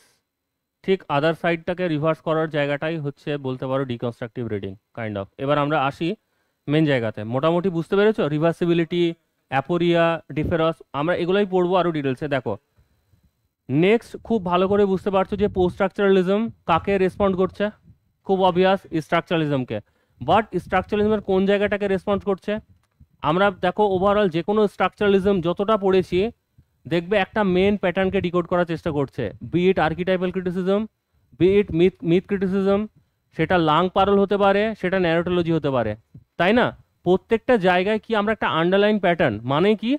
ঠিক আদার সাইডটাকে রিভার্স করার জায়গাটাই হচ্ছে বলতে পারো ডিকনস্ট্রাকটিভ রিডিং কাইন্ড অফ। এবার আমরা আসি মেন জায়গাতে, মোটামুটি বুঝতে পেরেছো রিভার্সিবিলিটি, অ্যাপোরিয়া, ডিফেরস, আমরা এগুলোই পড়বো আরও ডিটেলসে। দেখো নেক্সট খুব ভালো করে বুঝতে পারছো যে পোস্ট স্ট্রাকচারালিজম কাকে রেসপন্ড করছে, খুব অবভিয়াস স্ট্রাকচারালিজমকে। বাট স্ট্রাকচারালিজমের কোন জায়গাটাকে রেসপন্ড করছে? আমরা দেখো ওভারঅল যে কোনো স্ট্রাকচারালিজম যতটা পড়েছি, দেখবে একটা মেন প্যাটার্নকে ডিকোড করার চেষ্টা করছে, বি ইট আর্কিটাইপাল ক্রিটিসিজম, বি ইট মিথ মিথ ক্রিটিসিজম, সেটা লাং পারল হতে পারে, সেটা ন্যারোটোলজি হতে পারে, তাই না? প্রত্যেকটা জায়গায় কি আমরা একটা আন্ডারলাইন প্যাটার্ন, মানে কি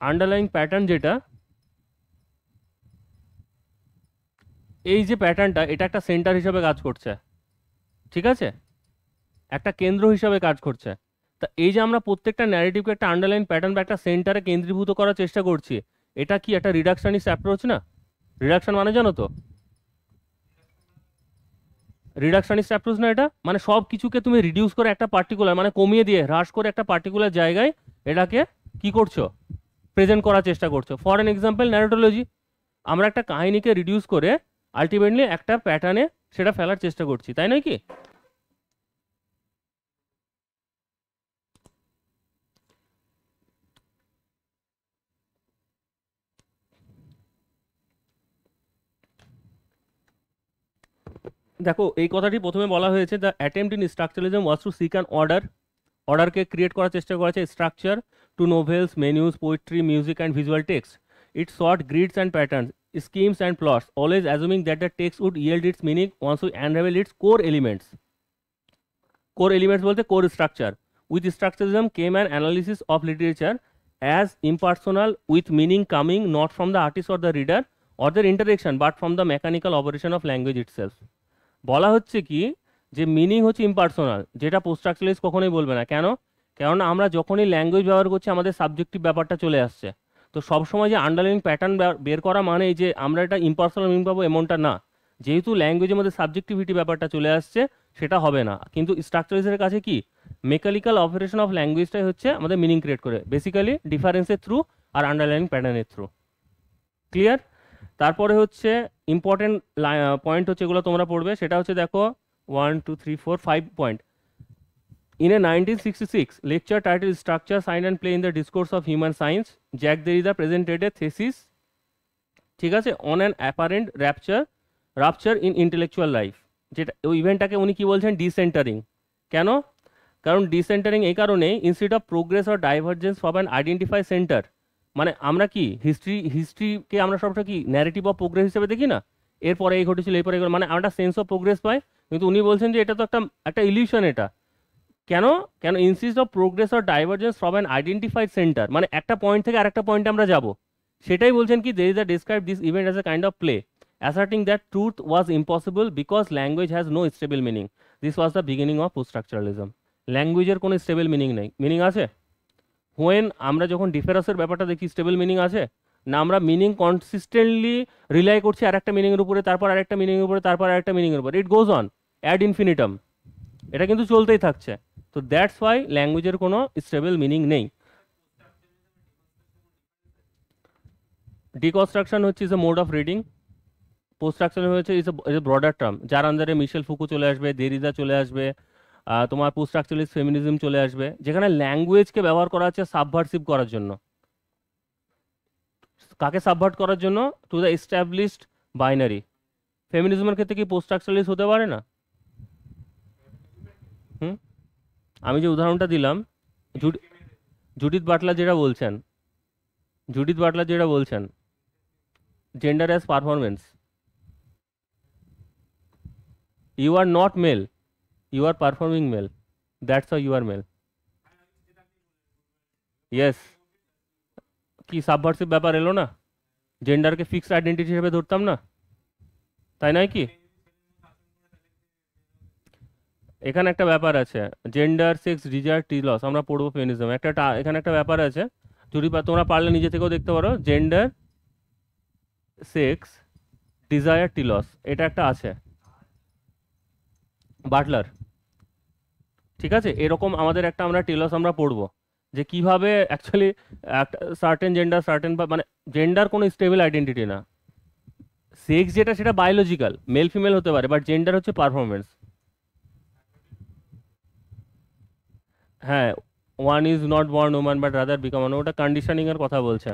আন্ডারলাইন প্যাটার্ন, যেটা এই যে প্যাটার্নটা এটা একটা সেন্টার হিসাবে কাজ করছে, ঠিক আছে, একটা কেন্দ্র হিসাবে কাজ করছে। তা এই যে আমরা প্রত্যেকটা ন্যারেটিভকে একটা আন্ডারলাইন প্যাটার্ন বা একটা সেন্টারে কেন্দ্রীভূত করার চেষ্টা করছি, এটা কি একটা রিডাকশনিস্ট অ্যাপ্রোচ না? রিডাকশন মানে জানো তো, রিডাকশনিস্ট অ্যাপ্রোচ না এটা, মানে সব কিছুকে তুমি রিডিউস করে একটা পার্টিকুলার, মানে কমিয়ে দিয়ে হ্রাস করে একটা পার্টিকুলার জায়গায় এটাকে কি করছো, প্রেজেন্ট করার চেষ্টা করছো। ফর এন এক্সাম্পল ন্যারোটোলজি, আমরা একটা কাহিনীকে রিডিউস করে আলটিমেটলি একটা প্যাটার্নে সেটা ফেলার চেষ্টা করছি, তাই নয় কি? দেখো এই কথাটি প্রথমে বলা হয়েছে, the attempt in structuralism was to seek an order, অর্ডারকে ক্রিয়েট করার চেষ্টা করা হয়েছে, structure to novels, menus, poetry, music and visual text. It sort grids and patterns, schemes and plots, always assuming that the text would yield its meaning once we unravel its core elements. Core elements বলতে core structure. With structuralism came an analysis of literature as impersonal, with meaning coming not from the artist or the reader or their interaction but from the mechanical operation of language itself. বলা হচ্ছে কি যে meaning হচ্ছে impersonal, যেটা post structuralist কখনোই বলবে না। কেন? কেননা আমরা যখনই ল্যাঙ্গুয়েজ ব্যবহার করছি আমাদের সাবজেক্টিভ ব্যাপারটা চলে আসছে। তো সবসময় যে আন্ডারলাইন প্যাটার্ন বের করা মানে এই যে আমরা এটা ইম্পার্সোনাল মিনিং পাবো এমনটা না। যেহেতু ল্যাঙ্গুয়েজের মধ্যে সাবজেক্টিভিটি ব্যাপারটা চলে আসছে সেটা হবে না। কিন্তু স্ট্রাকচারালিস্টের কাছে কি মেকানিক্যাল অপারেশন অফ ল্যাঙ্গুয়েজটাই হচ্ছে আমাদের মিনিং ক্রিয়েট করে, বেসিক্যালি ডিফারেন্সের থ্রু আর আন্ডারলাইন প্যাটার্নের থ্রু। ক্লিয়ার? তারপরে হচ্ছে ইম্পর্টেন্ট পয়েন্ট হচ্ছে এগুলো তোমরা পড়বে, সেটা হচ্ছে দেখো 1 2 3 4 5 point. In a 1966 lecture titled Structure, Sign and Play in the Discourse of Human Science, Jack Derrida presented a thesis, ঠিক আছে, on an apparent rupture in intellectual life. যেটা ওই ইভেন্টটাকে উনি কি বলছেন, ডিসেন্টারিং। কেন? কারণ ডিসেন্টারিং এই কারণেই, instead of progress or divergence for an identify centre, মানে আমরা কি হিস্ট্রিকে আমরা সবটা কি ন্যারেটিভ অফ প্রোগ্রেস হিসেবে দেখি না, এরপরে এই ঘটেছিল এরপরে মানে আমরা সেন্স অফ প্রোগ্রেস পাই। কিন্তু উনি বলছেন যে এটা তো একটা একটা ইলিউশন এটা। কেন? কেন insist of progress or divergence from an identified centre, মানে একটা পয়েন্ট থেকে আরেকটা পয়েন্টে আমরা যাব। সেটাই বলছেন কি they is the describe this event as a kind of play, asserting that truth was impossible because language has no stable meaning. This was the beginning of post structuralism. ল্যাঙ্গুয়েজের কোনো স্টেবল মিনিং নেই। Meaning আছে when আমরা যখন ডিফারেন্সের ব্যাপারটা দেখি, stable meaning আছে না, আমরা মিনিং কনসিস্টেন্টলি রিলাই করছি আর একটা মিনিংয়ের উপরে, তারপর আরেকটা মিনিংয়ের উপরে, তারপর আরেকটা মিনিংয়ের উপরে, ইট গোজ অন অ্যাড ইনফিনিটাম, এটা কিন্তু চলতেই থাকছে। তো দ্যাটস ওয়াই ল্যাঙ্গুয়েজের কোনো স্টেবল মিনিং নেই। ডিকনস্ট্রাকশন হচ্ছে is a mode of reading, post structure হচ্ছে ইজ এ ব্রডার টার্ম, যার আন্ডারে মিশেল ফুকু চলে আসবে, দেরিদা চলে আসবে, তোমার পোস্ট স্ট্রাকচারালিস্ট ফেমিনিজম চলে আসবে, যেখানে ল্যাঙ্গুয়েজকে ব্যবহার করা হচ্ছে সাবভার্সিভ করার জন্য। কাকে সাবভার্ট করার জন্য? To the established binary. ফেমিনিজমের ক্ষেত্রে কি পোস্ট স্ট্রাকচারালিস্ট হতে পারে না? হুম, আমি যে উদাহরণটা দিলাম, জুড- জুডিথ বাটলার যেটা বলছেন, জুডিথ বাটলার যেটা বলছেন, gender as performance, you are not male, you are performing male, that's how you are male. Yes, কি সাবভার্সিভ ব্যাপার এলো না? জেন্ডারকে ফিক্সড আইডেন্টিটি হিসেবে ধরতাম না, তাই নয় কি? এখানে একটা ব্যাপার আছে, জেন্ডার, সেক্স, ডিজায়ার, টিলস, আমরা পড়বো ফেমিনিজম, এখানে একটা ব্যাপার আছে, যদি তোমরা পারলে নিজে থেকেও দেখতে পারো, জেন্ডার, সেক্স, ডিজায়ার, টিলস, এটা একটা আছে বাটলার। ঠিক আছে, এরকম আমাদের একটা আমরা টিলস আমরা পড়বো, যে কিভাবে অ্যাকচুয়ালি একটা সার্টেন জেন্ডার সার্টেন, মানে জেন্ডার কোনো স্টেবল আইডেন্টিটি না। সেক্স যেটা সেটা বায়োলজিক্যাল, মেল ফিমেল হতে পারে, বাট জেন্ডার হচ্ছে পারফরমেন্স। হ্যাঁ, one is not born woman but rather become, ওটা কন্ডিশনিং এর কথা বলছে।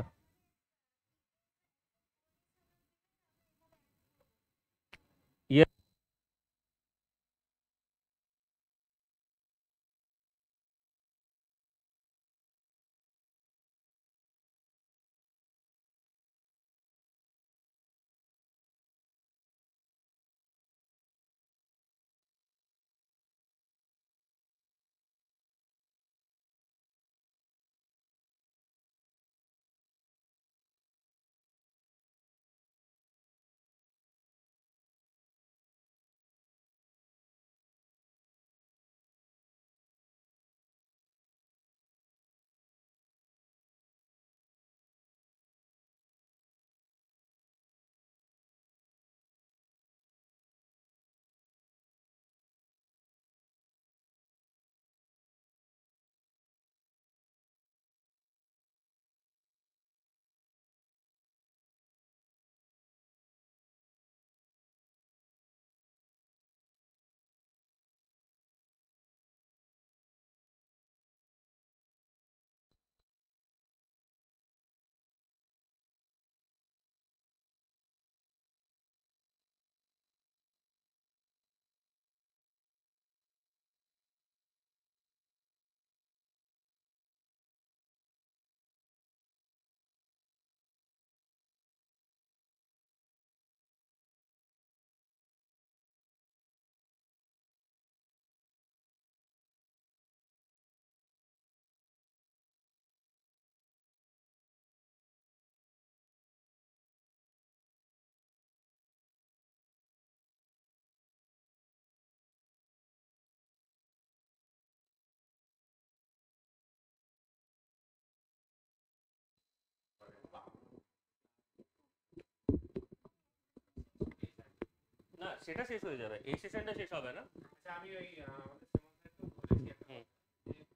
সেটা শেষ হয়ে যাবে, এই সেশনটা শেষ হবে না।
আচ্ছা আমি ওই আমাদের সেমন বলেছি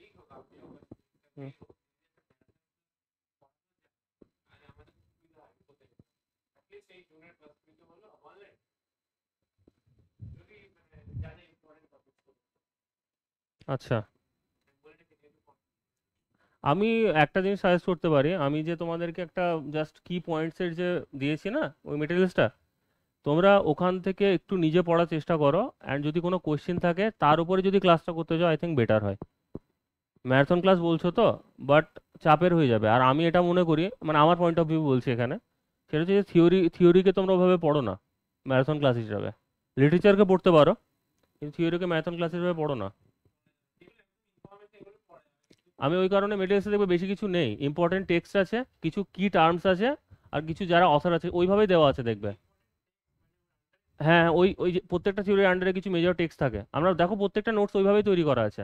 এই হোক আপনি
হুম।
আর আমাদের সুবিধা হয় বলতে অ্যাটলিস্ট এই জুনিয়র ক্লাসগুলো হলো অনলাইন যদি জানে ইম্পর্টেন্ট টপিকস
আচ্ছা,
বলে রেখে যেহেতু
আমি একটা জিনিস সাজেস্ট করতে পারি, আমি যে তোমাদেরকে একটা জাস্ট কি পয়েন্টসের যে দিয়েছি না ওই মেটেরিয়ালসটা, তোমরা ওখান থেকে একটু নিজে পড়ার চেষ্টা করো, অ্যান্ড যদি কোনো কোয়েশ্চেন থাকে তার উপরে যদি ক্লাসটা করতে যাও আই থিঙ্ক বেটার হয়। ম্যারাথন ক্লাস বলছো তো, বাট চাপের হয়ে যাবে। আর আমি এটা মনে করি, মানে আমার পয়েন্ট অফ ভিউ বলছি এখানে, সেটা হচ্ছে যে থিওরিকে তোমরা ওভাবে পড়ো না ম্যারাথন ক্লাস হিসাবে। লিটারেচারকে পড়তে পারো, কিন্তু থিওরিকে ম্যারাথন ক্লাস হিসাবে পড়ো না। আমি ওই কারণে মেটেরিয়ালসে দেখবে বেশি কিছু নেই, ইম্পর্টেন্ট টেক্সট আছে, কিছু কি টার্মস আছে, আর কিছু যারা অথর আছে ওইভাবেই দেওয়া আছে দেখবে। হ্যাঁ হ্যাঁ, ওই ওই যে প্রত্যেকটা থিওরির আন্ডারে কিছু মেজর টেক্সট থাকে, আমরা দেখো প্রত্যেকটা নোটস ওইভাবেই তৈরি করা আছে।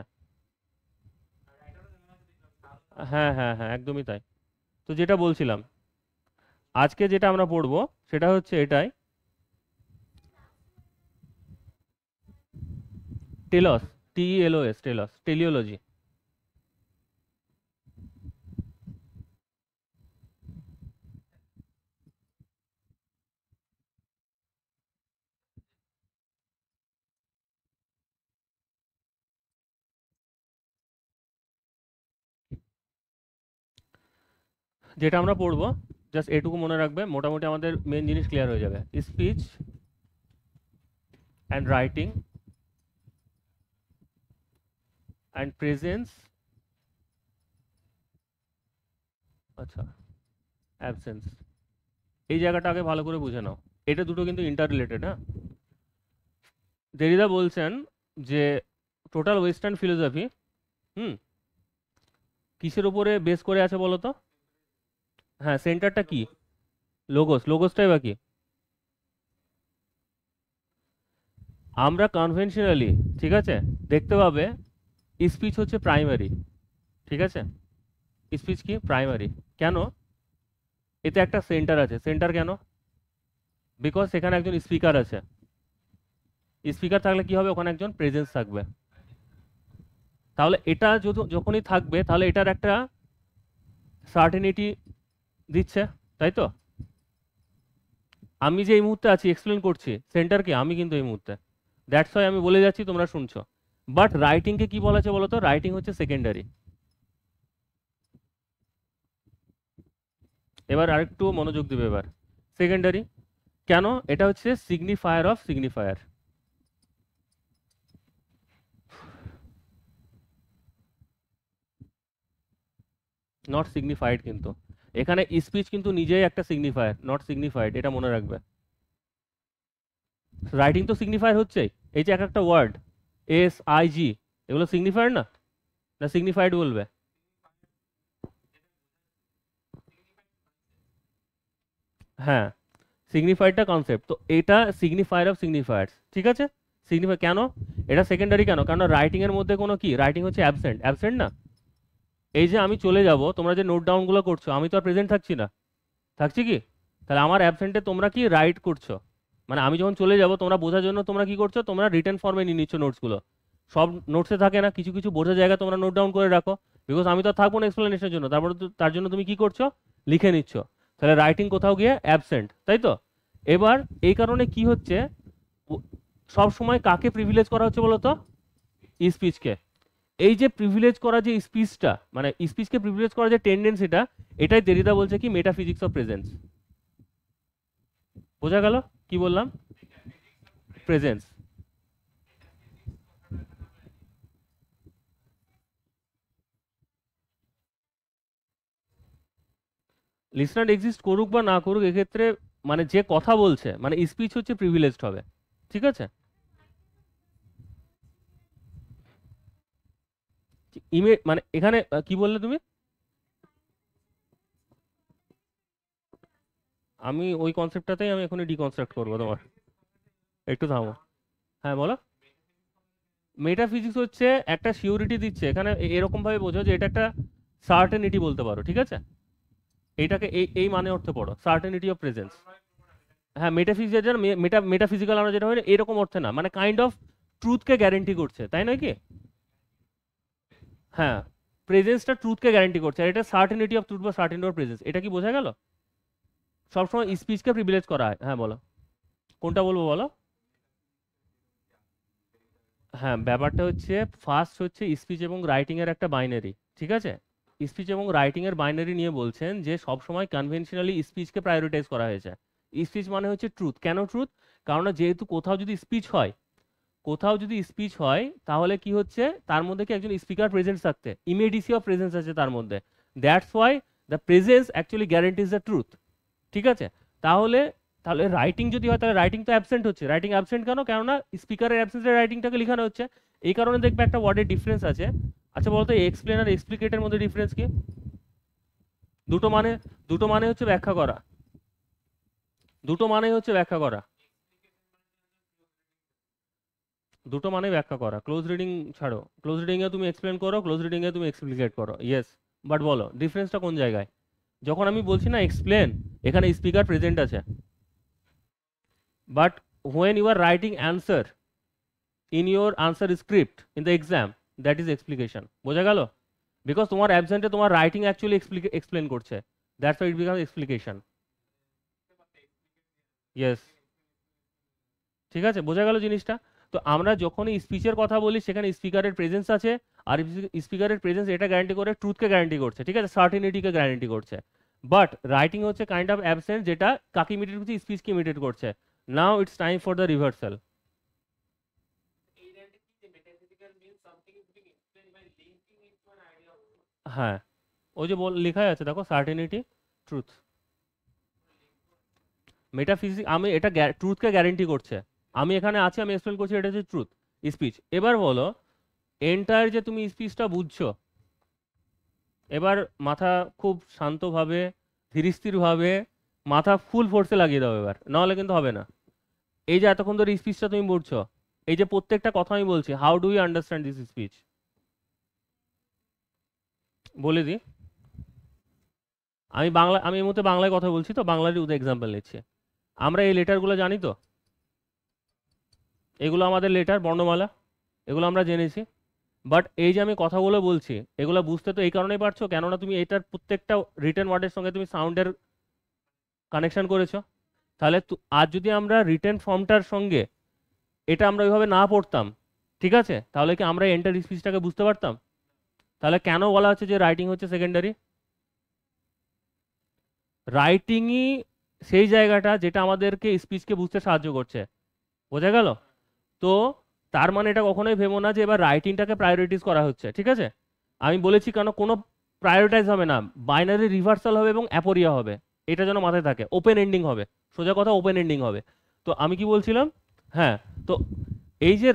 হ্যাঁ হ্যাঁ হ্যাঁ, একদমই তাই। তো যেটা বলছিলাম, আজকে যেটা আমরা পড়বো সেটা হচ্ছে এটাই, টেলস, TELOS, টেলস, টেলিওলজি। যেটা আমরা পড়বো জাস্ট এটুকু মনে রাখবে, মোটামুটি আমাদের মেন জিনিস ক্লিয়ার হয়ে যাবে। Speech and writing and presence, আচ্ছা, অ্যাবসেন্স, এই জায়গাটা আগে ভালো করে বুঝে নাও। এটা দুটো কিন্তু ইন্টার রিলেটেড, হ্যাঁ। দেরিদা বলছেন যে টোটাল ওয়েস্টার্ন ফিলোসফি হুম কিসের উপরে বেস করে আছে বলো তো? হ্যাঁ, সেন্টারটা কি? লোগোস, লোগোসটাই বাকি। আমরা কনভেনশনালি, ঠিক আছে, দেখতে পাবে স্পিচ হচ্ছে প্রাইমারি, ঠিক আছে। স্পিচ কি প্রাইমারি কেন? এতে একটা সেন্টার আছে। সেন্টার কেন? বিকজ সেখানে একজন স্পিকার আছে। স্পিকার থাকলে কি হবে? ওখানে একজন প্রেজেন্স থাকবে। তাহলে এটা যখনই থাকবে তাহলে এটার একটা সার্টেনিটি দিচ্ছে, তাই তো? আমি যে এই মুহূর্তে আছি এক্সপ্লেন করছি, সেন্টার কি? আমি কিন্তু এই মুহূর্তে, দ্যাটস ওয়াই আমি বলে যাচ্ছি, তোমরা শুনছো। বাট রাইটিংকে কি বলা আছে বলো তো? রাইটিং হচ্ছে সেকেন্ডারি। এবার আরেকটু মনোযোগ দিবে এবার। সেকেন্ডারি কেন? এটা হচ্ছে সিগনিফায়ার অফ সিগনিফায়ার, নট সিগনিফাইড। কিন্তু এখানে স্পিচ কিন্তু নিজেই একটা সিগনিফায়ার, নট সিগনিফাইড, এটা মনে রাখবে। রাইটিং তো সিগনিফায়ার হচ্ছে, এই যে এক একটা ওয়ার্ড SIG, এগুলো সিগনিফায়ার না? না সিগনিফাইড বলবে? হ্যাঁ, সিগনিফাইডটা কনসেপ্ট, তো এটা সিগনিফায়ার অফ সিগনিফায়ার্স, ঠিক আছে। সিগনিফাই কেন? এটা সেকেন্ডারি কেন? কারণ রাইটিং এর মধ্যে কোনো কি, রাইটিং হচ্ছে অ্যাবসেন্ট, অ্যাবসেন্ট না? এই যে আমি চলে যাব, তোমরা যে নোট ডাউনগুলো করছো, আমি তো আর প্রেজেন্ট থাকছি না, থাকছি কি? তাহলে আমার অ্যাবসেন্টে তোমরা কি রাইট করছো, মানে আমি যখন চলে যাব তোমরা বোঝার জন্য তোমরা কি করছো, তোমরা রিটেন ফর্মে নিয়ে নিচ্ছ নোটসগুলো। সব নোটসে থাকে না, কিছু কিছু বোঝার জায়গা তোমরা নোট ডাউন করে রাখো, বিকজ আমি তো আর থাকবো না এক্সপ্লেনেশনের জন্য, তারপরে তার জন্য তুমি কি করছো, লিখে নিচ্ছ। তাহলে রাইটিং কোথাও গিয়ে অ্যাবসেন্ট, তাই তো? এবার এই কারণে কি হচ্ছে, সব সময় কাকে প্রিভিলেজ করা হচ্ছে বলো তো? স্পিচকে। এই যে প্রিভিলেজ করা যে স্পিচটা, মানে স্পিচকে প্রিভিলেজ করা যে টেন্ডেন্সিটা, এটাই দেরিদা বলছে কি মেটাফিজিক্স অফ প্রেজেন্স। বোঝা গেল কি বললাম? প্রেজেন্স। লিসনার এক্সিস্ট করুক বা না করুক, এক্ষেত্রে মানে যে কথা বলছে, মানে স্পিচ হচ্ছে প্রিভিলেজড হবে, ঠিক আছে। মানে এখানে কি বললে তুমি? আমি ওই কনসেপ্টটাতেই আমি এখনই ডিকনস্ট্রাক্ট করবো তোমার, একটু থামো। হ্যাঁ বলো। মেটাফিজিক্স হচ্ছে একটা সিউরিটি দিচ্ছে এখানে, এরকম ভাবে বোঝো যে এটা একটা সার্টেনিটি বলতে পারো, ঠিক আছে। এইটাকে এই এই মানে অর্থে পড়ো, সার্টেনিটি অফ প্রেজেন্স। হ্যাঁ মেটাফিজিক্যাল মেটাফিজিক্যাল আমরা যেটা হয় না এরকম অর্থে না, মানে কাইন্ড অফ ট্রুথকে গ্যারেন্টি করছে, তাই নয় কি? হ্যাঁ, প্রেজেন্সটা ট্রুথকে গ্যারেন্টি করছে, আর এটা সার্টেনিটি অফ ট্রুথ বা সার্টেনিটি অফ প্রেজেন্স, এটা কি বোঝা গেল? সবসময় স্পিচকে প্রিভিলেজ করা হয়। হ্যাঁ বলো, কোনটা বলবো বলো। হ্যাঁ, ব্যাপারটা হচ্ছে ফার্স্ট হচ্ছে স্পিচ এবং রাইটিং এর একটা বাইনারি, ঠিক আছে? স্পিচ এবং রাইটিং এর বাইনারি নিয়ে বলছেন যে সবসময় কনভেনশনালি স্পিচকে প্রায়োরিটাইজ করা হয়েছে। স্পিচ মানে হচ্ছে ট্রুথ। কেন ট্রুথ? কারণ যেহেতু কোথাও যদি স্পিচ হয় তাহলে কি হচ্ছে, তার মধ্যে কি একজন স্পিকার প্রেজেন্ট থাকতে, ইমিডিয়েসি অফ প্রেজেন্স আছে তার মধ্যে। That's why the presence actually গ্যারেন্টিজ the truth, ঠিক আছে? তাহলে তাহলে রাইটিং যদি হয় তাহলে রাইটিং তো অ্যাবসেন্ট হচ্ছে। রাইটিং অ্যাবসেন্ট কেন? কেননা স্পিকারের অ্যাবসেন্সে রাইটিংটাকে লেখানো হচ্ছে। এই কারণে দেখবে একটা ওয়ার্ডের ডিফারেন্স আছে। আচ্ছা বলতো এক্সপ্লেন আর এক্সপ্লিকেটের মধ্যে ডিফারেন্স কি? দুটো মানে দুটো মানে হচ্ছে ব্যাখ্যা করা। দুটো মানে হচ্ছে ব্যাখ্যা করা। দুটো মানে ব্যাখ্যা করা। ক্লোজ রিডিং ছাড়ো, ক্লোজ রিডিং এ তুমি এক্সপ্লেন করো, ক্লোজ রিডিং এ তুমি এক্সপ্লিকেট করো, ইয়েস। বাট বলো ডিফারেন্সটা কোন জায়গায়? যখন আমি বলছি না এক্সপ্লেন, এখানে স্পিকার প্রেজেন্ট আছে, but when you are writing answer in your answer script in the exam, that is explication. বোঝা গেল? বিকজ তোমার অ্যাবসেন্টে তোমার রাইটিং অ্যাকচুয়ালি এক্সপ্লেন করছে, that's why it become explication. Yes, ঠিক আছে, বোঝা গেল জিনিসটা? তো আমরা যখনই স্পিচের কথা বলি সেখানে স্পিকারের প্রেজেন্স আছে, আর স্পিকারের প্রেজেন্স এটা গ্যারান্টি করে, ট্রুথকে গ্যারান্টি করছে, ঠিক আছে, সার্টিনিটিকে গ্যারান্টি করছে। বাট রাইটিং হচ্ছে কাইন্ড অফ অ্যাবসেন্স, যেটা কাকে ইমিটেট করছে? স্পিচকে ইমিটেট করছে। Now it's time for the reversal.
এই লাইনটা কি যে metaphysical means something is being explained by linking it to an idea of truth.
হ্যাঁ, ওই যে লেখাই আছে দেখো, সার্টিনিটি, ট্রুথ। মেটাফিজিক্স, আমি এটা ট্রুথকে গ্যারান্টি করছে। আমি এখানে আছি, আমি এক্সপ্লেন করছি, এটা হচ্ছে ট্রুথ স্পিচ। এবার বলো এন্টায়ার যে তুমি স্পিচটা বুঝছো, এবার মাথা খুব শান্তভাবে ধীরস্থিরভাবে মাথা ফুল ফোর্সে লাগিয়ে দাও এবার, নাহলে কিন্তু হবে না। এই যে এতক্ষণ ধরে স্পিচটা তুমি পড়ছো, এই যে প্রত্যেকটা কথা আমি বলছি, how do you understand this speech? বলে দিই, আমি এই মুহূর্তে বাংলায় কথা বলছি, তো বাংলারই এক্সাম্পল নিচ্ছি। আমরা এই লেটারগুলো জানি তো, এগুলো আমাদের লেটার বর্ণমালা, এগুলো আমরা জেনেছি। বাট এই যে আমি কথাগুলো বলছি, এগুলো বুঝতে তো এই কারণেই পারছো, কেননা তুমি এটার প্রত্যেকটা রিটেন ওয়ার্ডের সঙ্গে তুমি সাউন্ডের কানেকশন করেছো। তাহলে আজ যদি আমরা রিটেন ফর্মটার সঙ্গে এটা আমরা ওইভাবে না পড়তাম, ঠিক আছে, তাহলে কি আমরা এন্টার স্পিচটাকে বুঝতে পারতাম? তাহলে কেন বলা হচ্ছে যে রাইটিং হচ্ছে সেকেন্ডারি? রাইটিংই সেই জায়গাটা যেটা আমাদেরকে স্পিচকে বুঝতে সাহায্য করছে। বোঝা গেল? তো তার মানে এটা কখনোই ভেবো না যে এবার রাইটিংটাকে প্রায়োরিটিজ করা হচ্ছে, ঠিক আছে? আমি বলেছি কেন কোনো প্রায়োরিটাইজ হবে না, বাইনারি রিভার্সাল হবে এবং অ্যাপোরিয়া হবে, এটা যেন মাথায় থাকে। ওপেন এন্ডিং হবে, সোজা কথা ওপেন এন্ডিং হবে। তো আমি কি বলছিলাম? হ্যাঁ, তো এই যে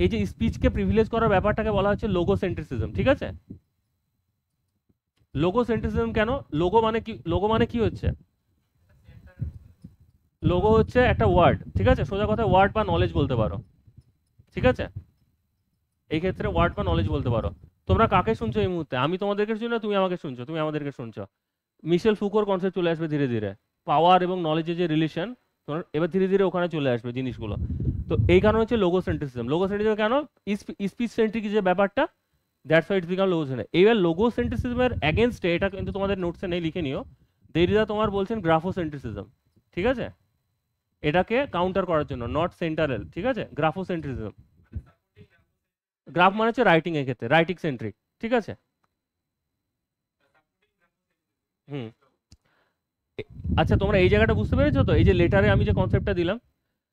এই যে স্পিচকে প্রিভিলেজ করার ব্যাপারটাকে বলা হচ্ছে লোগোসেন্ট্রিসিজম, ঠিক আছে? লোগোসেন্ট্রিসিজম কেন? লোগো মানে কি হচ্ছে? লোগো হচ্ছে একটা ওয়ার্ড, ঠিক আছে, সোজা কথা ওয়ার্ড বা নলেজ বলতে পারো, ঠিক আছে? এই ক্ষেত্রে ওয়ার্ড বা নলেজ বলতে পারো। তোমরা কাকে শুনছো এই মুহূর্তে? আমি তোমাদেরকে শুনছো, তুমি আমাকে শুনছো, তুমি আমাদেরকে শুনছো। মিশেল ফুকোর কনসেপ্ট চলে আসবে ধীরে ধীরে, পাওয়ার এবং নলেজের যে রিলেশন, তোমার এবার ধীরে ধীরে ওখানে চলে আসবে জিনিসগুলো। তো এই কারণে হচ্ছে লোগোসেন্ট্রিসিজম। লোগোসেন্ট্রিসিজম কেন? স্পিচ সেন্ট্রিক যে ব্যাপারটা, দ্যাটস হোয়াই ইটস বিকাম লোগোসেন্ট্রিক। এইবার লোগোসেন্ট্রিসিজমের এগেনস্টে, এটা কিন্তু তোমাদের নোটসে নেই, লিখে নিও, দেরিদা তোমার বলছেন গ্রাফোসেন্ট্রিসিজম, ঠিক আছে? এটাকে কাউন্টার করার জন্য, নট সেন্টারেল, ঠিক আছে, গ্রাফোসেন্ট্রিসিজম। গ্রাফ মানে হচ্ছে রাইটিং, এর ক্ষেত্রে রাইটিং সেন্ট্রিক, ঠিক আছে? হুম, আচ্ছা তোমরা এই জায়গাটা বুঝতে পেরেছো তো? এই যে লেটারে আমি যে কনসেপ্টটা দিলাম,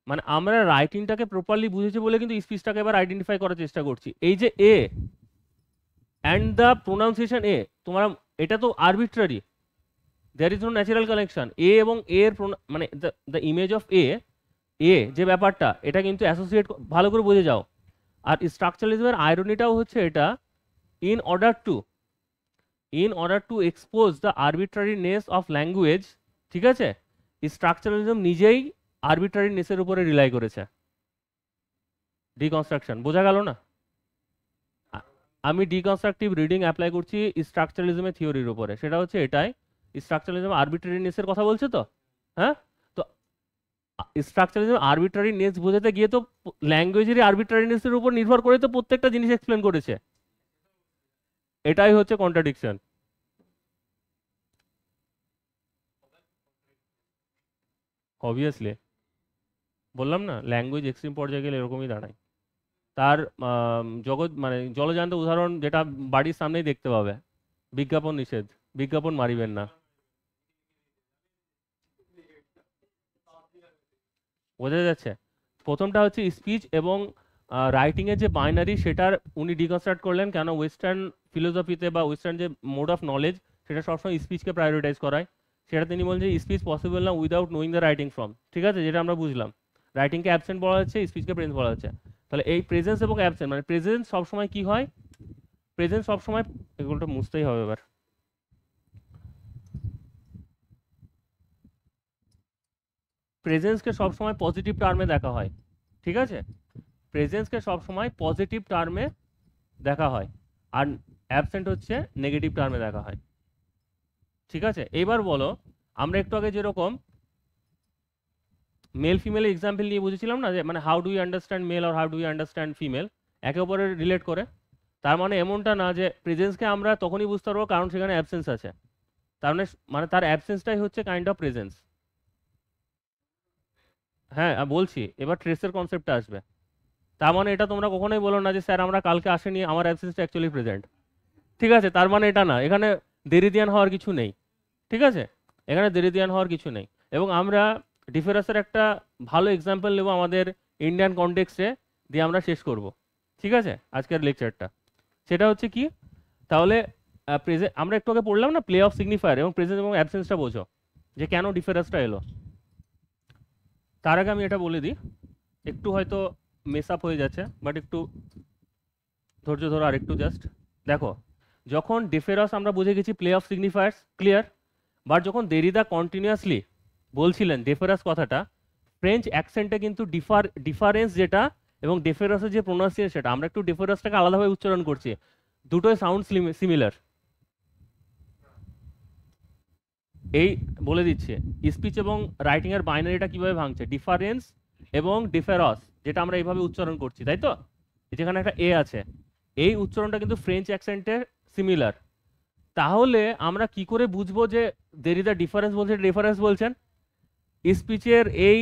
মানে আমরা রাইটিংটাকে প্রপারলি বুঝেছি বলে কিন্তু স্পিচটাকে এবার আইডেন্টিফাই করার চেষ্টা করছি। এই যে A and the pronunciation A, তোমরা এটা তো arbitrary, there is no natural connection. A এবং এর মানে দ্য ইমেজ অফ এ, যে ব্যাপারটা, এটা কিন্তু অ্যাসোসিয়েট, ভালো করে বুঝে যাও। আর স্ট্রাকচারালিজমের আইরনিটাও হচ্ছে এটা, in order to expose the arbitrariness of language, ঠিক আছে, স্ট্রাকচারালিজম নিজেই আরবিট্রারিনেসের উপরে রিলাই করেছে। ডিকনস্ট্রাকশন, বোঝা গেল না? আ- আমি ডিকনস্ট্রাকটিভ রিডিং অ্যাপ্লাই করছি স্ট্রাকচারালিজমের থিওরির উপরে, সেটা হচ্ছে এটাই, স্ট্রাকচারালিজম আরবিট্রারিনেসের কথা বলছে তো। হ্যাঁ, তো স্ট্রাকচারালিজম আরবিট্রারিনেস বোঝাতে গিয়ে তো ল্যাঙ্গুয়েজেরই আরবিট্রারিনেসের উপর নির্ভর করে তো প্রত্যেকটা জিনিস এক্সপ্লেন করেছে। এটাই হচ্ছে কন্ট্রাডিকশন। অবভিয়াসলি বললাম না, ল্যাঙ্গুয়েজ এক্সট্রিম পর্যায়ে গেলে এরকমই দাঁড়ায়। তার জগৎ মানে জলজান্ত উদাহরণ যেটা বাড়ির সামনেই দেখতে পাবে, বিজ্ঞাপন নিষেধ, বিজ্ঞাপন মারিবেন না। বোঝা যাচ্ছে? প্রথমটা হচ্ছে স্পিচ এবং রাইটিং এর যে বাইনারি, সেটার উনি ডিকনস্ট্রাক্ট করলেন কেন ওয়েস্টার্ন ফিলোসফিতে বা ওয়েস্টার্ন যে মোড অফ নলেজ সেটা সবসময় স্পিচকে প্রায়োরিটাইজ করায়। সেটা তিনি বলছেন স্পিচ পসিবল না without knowing the writing form. ঠিক আছে, যেটা আমরা বুঝলাম। রাইটিংকে অ্যাবসেন্ট বলা হচ্ছে, স্পিচকে প্রেজেন্ট বলা হচ্ছে। তাহলে এই প্রেজেন্স এবং অ্যাবসেন্ট মানে প্রেজেন্স সবসময় কি হয়, প্রেজেন্স সবসময়, এগুলোটা মুছতেই হবে এবার। প্রেজেন্সকে সবসময় পজিটিভ টার্মে দেখা হয়। ঠিক আছে, প্রেজেন্সকে সবসময় পজিটিভ টার্মে দেখা হয়, আর অ্যাবসেন্ট হচ্ছে নেগেটিভ টার্মে দেখা হয়। ঠিক আছে, এবার বলো, আমরা একটু আগে যেরকম মেল ফিমেল এক্সাম্পল নিয়ে বুঝেছিলাম না, যে মানে how do you understand male আর how do you understand female, একে অপরে রিলেট করে। তার মানে এমনটা না যে প্রেজেন্সকে আমরা তখনই বুঝতে পারবো কারণ সেখানে অ্যাবসেন্স আছে। তার মানে মানে তার অ্যাবসেন্সটাই হচ্ছে কাইন্ড অফ প্রেজেন্স। হ্যাঁ বলছি, এবার ট্রেসের কনসেপ্টটা আসবে। তার মানে এটা তোমরা কখনোই বলো না যে স্যার আমরা কালকে আসেনি, আমার অ্যাবসেন্সটা অ্যাকচুয়ালি প্রেজেন্ট। ঠিক আছে, তার মানে এটা না, এখানে দেরিদিয়ান হওয়ার কিছু নেই। ঠিক আছে, এখানে দেরিদিয়ান হওয়ার কিছু নেই। এবং আমরা ডিফারেন্সের একটা ভালো এক্সাম্পল নেব আমাদের ইন্ডিয়ান কনটেক্সটে, দিয়ে আমরা শেষ করব। ঠিক আছে আজকের লেকচারটা, সেটা হচ্ছে কি, তাহলে প্রেজেন্ট আমরা একটু আগে পড়লাম না প্লে অফ সিগনিফায়ার এবং প্রেজেন্স এবং অ্যাবসেন্সটা বোঝো যে কেন ডিফারেন্সটা এলো। তার আগে আমি এটা বলে দিই, একটু হয়তো মেস আপ হয়ে যাচ্ছে, বাট একটু ধৈর্য ধরো আর একটু জাস্ট দেখো। যখন ডিফেরাস আমরা বুঝে গেছি প্লে অফ সিগনিফায়ার্স, ক্লিয়ার। বাট যখন দেরিদা কন্টিনিউয়াসলি বলছিলেন ডেফেরাস কথাটা, ফ্রেঞ্চ অ্যাকসেন্টে কিন্তু ডিফারেন্স যেটা এবং ডেফেরাসের যে প্রোনাউন্সিয়েশন সেটা, আমরা একটু ডেফেরাসটাকে আলাদাভাবে উচ্চারণ করছি, দুটোই সাউন্ড সিমিলার। এই বলে দিচ্ছে স্পিচ এবং রাইটিং এর বাইনারিটা কিভাবে ভাঙছে, ডিফারেন্স এবং ডিফেরস, যেটা আমরা এইভাবে উচ্চারণ করছি, তাই তো? যেখানে একটা এ আছে, এই উচ্চারণটা কিন্তু ফ্রেঞ্চ অ্যাকসেন্টের সিমিলার। তাহলে আমরা কি করে বুঝবো যে দেরিদা ডিফারেন্স বলছে, ডিফারেন্স বলছেন? স্পিচের এই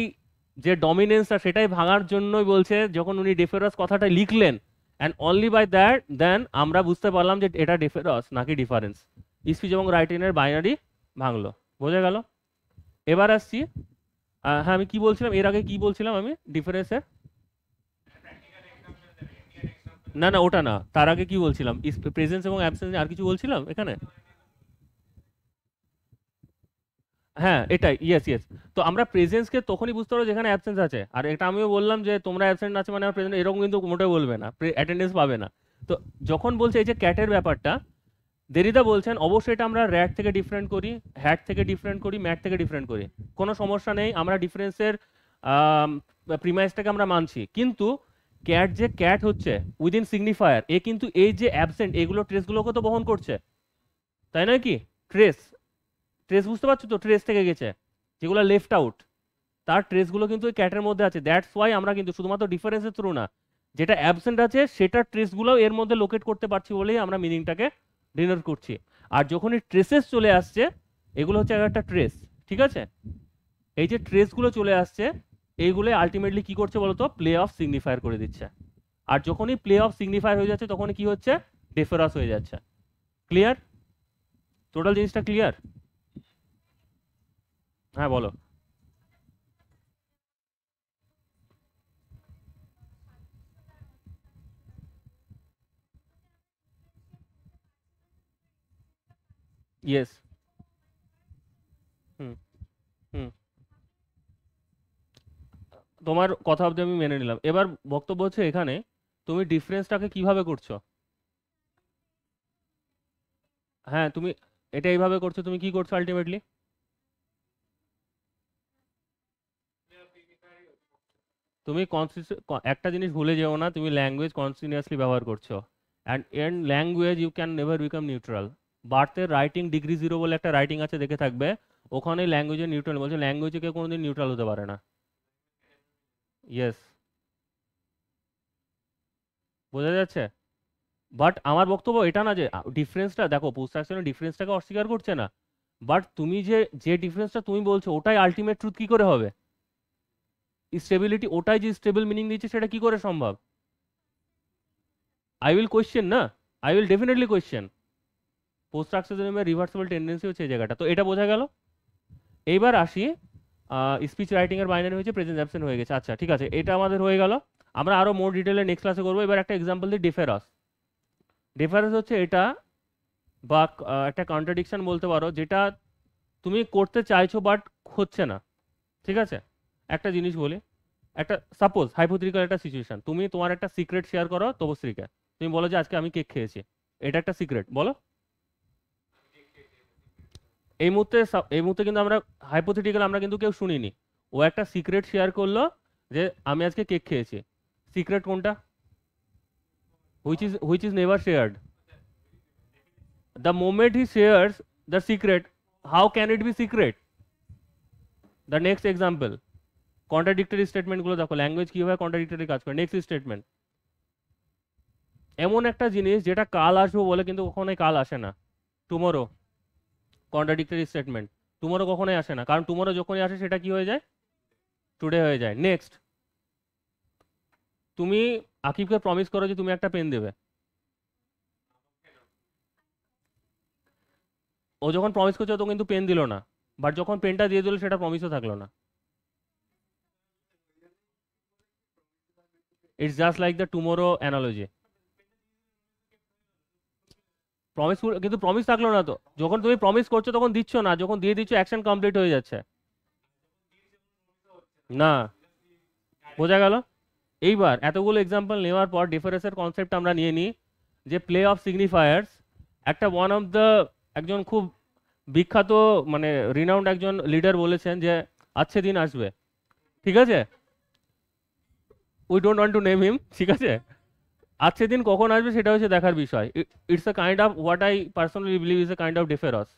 যে ডমিনেন্সটা সেটাই ভাঙার জন্যই বলছে, যখন উনি ডেফেরাস কথাটা লিখলেন, and only by that then আমরা বুঝতে পারলাম যে এটা ডেফেরাস নাকি ডিফারেন্স। স্পিচ এবং রাইটিং এর বাইনারি ভাঙলো, বোঝা গেল? এবার আসছি, হ্যাঁ আমি কি বলছিলাম, এর আগে কি বলছিলাম আমি ডিফারেন্সের? না না ওটা না, তার আগে কি বলছিলাম, প্রেজেন্স এবং অ্যাবসেন্স, আর কিছু বলছিলাম এখানে। হ্যাঁ এটাই, ইয়েস ইয়েস। তো আমরা প্রেজেন্সকে তখনই বুঝতে পারবো যেখানে অ্যাবসেন্স আছে। আর এটা আমিও বললাম যে তোমরা অ্যাবসেন্ট আছে মানে প্রেজেন্ট, এরকম কিন্তু মোটেও বলবে না, অ্যাটেন্ডেন্স পাবে না। তো যখন বলছে এই যে ক্যাটের ব্যাপারটা, দেরিদা বলছেন অবশ্যই এটা আমরা র্যাট থেকে ডিফারেন্ট করি, হ্যাট থেকে ডিফারেন্ট করি, ম্যাট থেকে ডিফারেন্ট করি, কোনো সমস্যা নেই, আমরা ডিফারেন্সের প্রিমাইসটাকে আমরা মানছি। কিন্তু ক্যাট যে ক্যাট হচ্ছে উইদিন সিগনিফায়ার, এ কিন্তু এই যে অ্যাবসেন্ট এগুলো ট্রেসগুলোকে তো বহন করছে, তাই নয় কি? ট্রেস, ট্রেস বুঝতে পারছো তো, ট্রেস থেকে গেছে যেগুলো লেফট আউট, তার ট্রেসগুলো কিন্তু ওই ক্যাটের মধ্যে আছে। দ্যাটস ওয়াই আমরা কিন্তু শুধুমাত্র ডিফারেন্সের থ্রু না, যেটা অ্যাবসেন্ট আছে সেটার ট্রেসগুলো এর মধ্যে লোকেট করতে পারছি বলেই আমরা মিনিংটাকে ডিনোট করছি। আর যখনই ট্রেসেস চলে আসছে, এগুলো হচ্ছে একটা ট্রেস। ঠিক আছে, এই যে ট্রেসগুলো চলে আসছে, এইগুলো আলটিমেটলি কি করছে বলতো, প্লে অফ সিগনিফায়ার করে দিচ্ছে। আর যখনই প্লে অফ সিগনিফায়ার হয়ে যাচ্ছে তখনই কি হচ্ছে, ডেফারাস হয়ে যাচ্ছে। ক্লিয়ার? টোটাল জিনিসটা ক্লিয়ার? হ্যাঁ বলো। ইয়েস। হুম হুম, তোমার কথা অবধি আমি মেনে নিলাম। এবার বক্তব্য হচ্ছে এখানে তুমি ডিফারেন্সটাকে কিভাবে করছো। হ্যাঁ তুমি এটা এইভাবে করছো, তুমি কি করছো আলটিমেটলি? তুমি একটা জিনিস ভুলে যেও না, তুমি ল্যাঙ্গুয়েজ কন্টিনিউয়াসলি ব্যবহার করছো, and in language you can never become neutral. বার্থের রাইটিং ডিগ্রি জিরো বলে একটা রাইটিং আছে, দেখে থাকবে, ওখানে ল্যাঙ্গুয়েজের নিউট্রাল বলছে, ল্যাঙ্গুয়েজে কেউ কোনোদিন নিউট্রাল হতে পারে না। ইয়েস, বোঝা যাচ্ছে? বাট আমার বক্তব্য এটা না যে ডিফারেন্সটা দেখো, পোস্ট স্ট্রাকচারের ডিফারেন্সটাকে অস্বীকার করছে না, বাট তুমি যে যে ডিফারেন্সটা তুমি বলছো ওটাই আলটিমেট ট্রুথ কি করে হবে? স্টেবিলিটি, ওটাই যে স্টেবল মিনিং দিচ্ছে সেটা কি করে সম্ভব? আই উইল কোয়েশ্চেন না, I will definitely question. Post স্ট্রাকচারিজমের রিভার্সিবল টেন্ডেন্সি হচ্ছে এই জায়গাটা, তো এটা বোঝা গেল। এইবার আসি, স্পিচ রাইটিং এর বাইনারি হয়েছে, প্রেজেন্ট অ্যাবসেন্ট হয়ে গেছে, আচ্ছা ঠিক আছে, এটা আমাদের হয়ে গেল। আমরা আরো মোর ডিটেলে নেক্সট ক্লাসে করবো। এবার একটা এক্সাম্পল দিই, ডিফারেন্স। ডিফারেন্স হচ্ছে এটা, বা একটা কন্ট্রাডিকশন বলতে পারো, যেটা তুমি করতে চাইছো বাট হচ্ছে না। ঠিক আছে, একটা জিনিস বলি, একটা সাপোজ হাইপোথেটিক্যাল একটা সিচুয়েশন, তুমি তোমার একটা সিক্রেট শেয়ার করো তপশ্রীকে, তুমি বলো যে আজকে আমি কেক খেয়েছি, এটা একটা সিক্রেট, বলো। এই মুহূর্তে কিন্তু আমরা হাইপোথেটিক্যাল, আমরা কিন্তু কেউ শুনিনি, ও একটা সিক্রেট শেয়ার করলো যে আমি আজকে কেক খেয়েছি। সিক্রেট কোনটা? Which is never shared. The moment he shares the secret, how can it be secret? The next example, contradictory স্টেটমেন্টগুলো দেখো, ল্যাঙ্গুয়েজ কীভাবে কন্ট্রাডিক্টরি কাজ করে। নেক্সট স্টেটমেন্ট, এমন একটা জিনিস যেটা কাল আসবো বলে কিন্তু কখনোই কাল আসে না, টুমোরো। কন্ট্রাডিক্টরি স্টেটমেন্ট, টুমোরো কখনোই আসে না, কারণ টুমোরো যখনই আসে সেটা কি হয়ে যায়? টুডে হয়ে যায়। নেক্সট, তুমি আকিবকে প্রমিস করো যে তুমি একটা পেন দেবে, ও যখন প্রমিস করছে তো কিন্তু পেন দিল না, বাট যখন পেনটা দিয়ে দিল সেটা প্রমিসও থাকলো না। It's just like the tomorrow analogy. Promise, কিন্তু প্রমিস থাকলো না তো, যখন তুমি প্রমিস করছো তখন দিচ্ছ না, যখন দিয়ে দিচ্ছ অ্যাকশন কমপ্লিট হয়ে যাচ্ছে। না, বোঝা গেল? এইবার এতগুলো এক্সাম্পল নেওয়ার পর ডিফারেন্সের কনসেপ্ট আমরা নিয়ে নিই, যে প্লে অফ সিগনিফায়ার্স। একটা ওয়ান অফ দ্য, একজন খুব বিখ্যাত মানে রিনাউন্ড একজন লিডার বলেছেন যে আচ্ছে দিন আসবে, ঠিক আছে, we don't want to name him, ঠিক আছে। আচ্ছে দিন কখন আসবে সেটা হচ্ছে দেখার বিষয়। It's a kind of, what I personally believe is a kind of difference.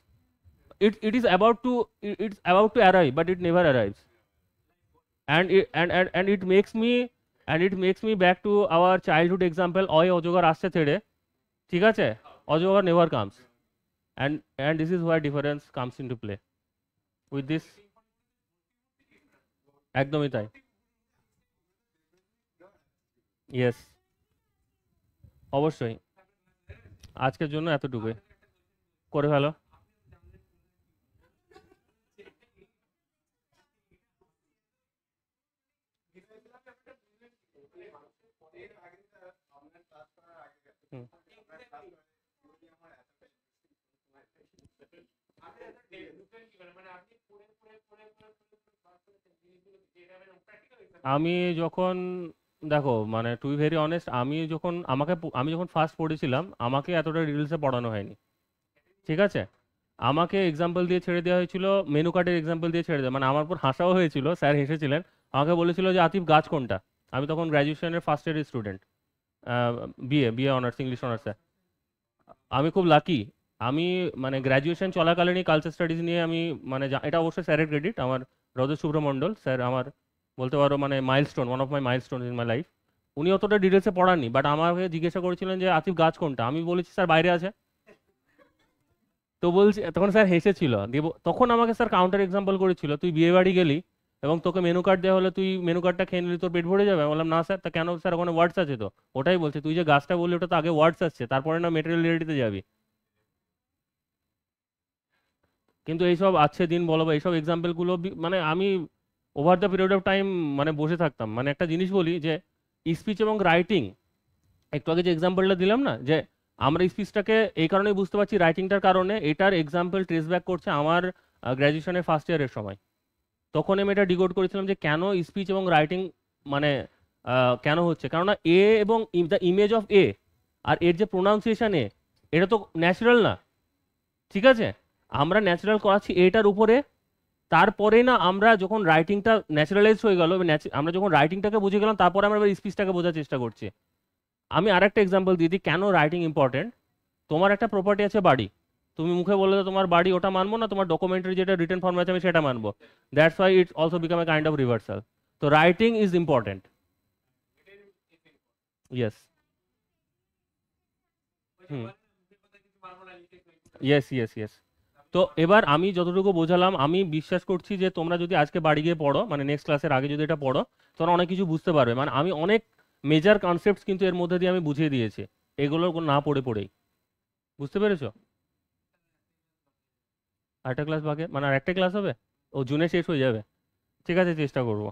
It is about to, it's about to arrive but it never arrives. and it makes me, back to our childhood example, ওই অজগর আসছে ছেড়ে, ঠিক আছে, অজগর never comes, and this is where difference comes into play with this। একদমই তাই, yes, অবশ্যই। আজকের জন্য এতটুকুই, করে ফেলো। হুম। আমি যখন, দেখো মানে টু বি ভেরি অনেস্ট, আমি যখন ফার্স্ট পড়েছিলাম আমাকে এতটা ডিটেলসে পড়ানো হয়নি, ঠিক আছে। আমাকে এক্সাম্পল দিয়ে ছেড়ে দেওয়া হয়েছিল, মেনু কার্ডের এক্সাম্পল দিয়ে ছেড়ে দেওয়া, মানে আমার উপর হাসাও হয়েছিল, স্যার হেসেছিলেন। আমাকে বলেছিল যে আতিফ গাছ কোনটা। আমি তখন গ্র্যাজুয়েশনের ফার্স্ট ইয়ারের স্টুডেন্ট, বিএ অনার্স, ইংলিশ অনার্সে। আমি খুব লাকি, আমি মানে গ্র্যাজুয়েশন চলাকালীনই কালচার স্টাডিজ নিয়ে আমি মানে এটা অবশ্যই স্যারের ক্রেডিট, আমার রজত সুব্রমণ্ডল স্যার, আমার বলতে পারো মানে milestone, one of my milestone in my life. উনি অতটা ডিটেলসে পড়াননি, বাট আমাকে জিজ্ঞাসা করেছিলেন যে আতিফ গাছ কোনটা, আমি বলেছি স্যার বাইরে আছে। তো বলছি, তখন স্যার হেসেছিল, দিয়ে তখন আমাকে স্যার কাউন্টার এক্সাম্পল করেছিল, তুই বিয়ে বাড়ি গেলি এবং তোকে মেনু কার্ড দেওয়া হলে তুই মেনু কার্ডটা খেয়ে নিলি, তোর পেট ভরে যাবে। আমি বললাম না স্যার, তা কেন স্যার, ওখানে ওয়ার্ডস আছে তো। ওটাই বলছে, তুই যে গাছটা বললি ওটা তো আগে ওয়ার্ডস আসছে, তারপরে না মেটেরিয়াল রিয়েলিটিতে যাবি। কিন্তু এইসব আছে দিন বলো বা এইসব এক্সাম্পলগুলো মানে আমি over the period of time মানে বসে থাকতাম। মানে একটা জিনিস বলি যে স্পিচ এবং রাইটিং, একটু আগে যে এক্সাম্পলটা দিলাম না, যে আমরা স্পিচটাকে এই কারণেই বুঝতে পারছি রাইটিংটার কারণে, এটার এক্সাম্পল ট্রেস ব্যাক করছে আমার গ্র্যাজুয়েশনের ফার্স্ট ইয়ারের সময়। তখন আমি এটা ডিকোড করেছিলাম যে কেন স্পিচ এবং রাইটিং মানে কেন হচ্ছে, কেননা এ এবং দ্য ইমেজ অফ এ আর এর যে প্রোনাউন্সিয়েশন এ, এটা তো ন্যাচারাল না, ঠিক আছে। আমরা ন্যাচারাল করাচ্ছি এটার উপরে, তারপরে না আমরা যখন রাইটিংটা ন্যাচারালাইজ হয়ে গেল, আমরা যখন রাইটিংটাকে বুঝে গেলাম, তারপরে আমরা স্পিচটাকে বোঝার চেষ্টা করছি। আমি আরেকটা এক্সাম্পল দিয়ে দিই কেন রাইটিং ইম্পর্টেন্ট। তোমার একটা প্রপার্টি আছে বাড়ি, তুমি মুখে বললে তো তোমার বাড়ি, ওটা মানবো না, তোমার ডকুমেন্টারি যেটা রিটেন ফর্ম আছে আমি সেটা মানবো। That's why it's also become a kind of reversal. তো রাইটিং ইজ ইম্পর্টেন্ট। ইয়েস। হুম। Yes yes yes. তো এবার আমি যতটুকু বোঝালাম, আমি বিশ্বাস করছি যে তোমরা যদি আজকে বাড়ি গিয়ে পড়ো, মানে নেক্সট ক্লাসের আগে যদি এটা পড়ো, তোমরা অনেক কিছু বুঝতে পারবে। মানে আমি অনেক মেজর কনসেপ্টস কিন্তু এর মধ্যে দিয়ে আমি বুঝিয়ে দিয়েছি, এগুলো না পড়ে পড়েই। বুঝতে পেরেছো? আরেকটা ক্লাস বাকি, মানে আর একটা ক্লাস হবে? ও জুনে শেষ হয়ে যাবে। ঠিক আছে, চেষ্টা করবো।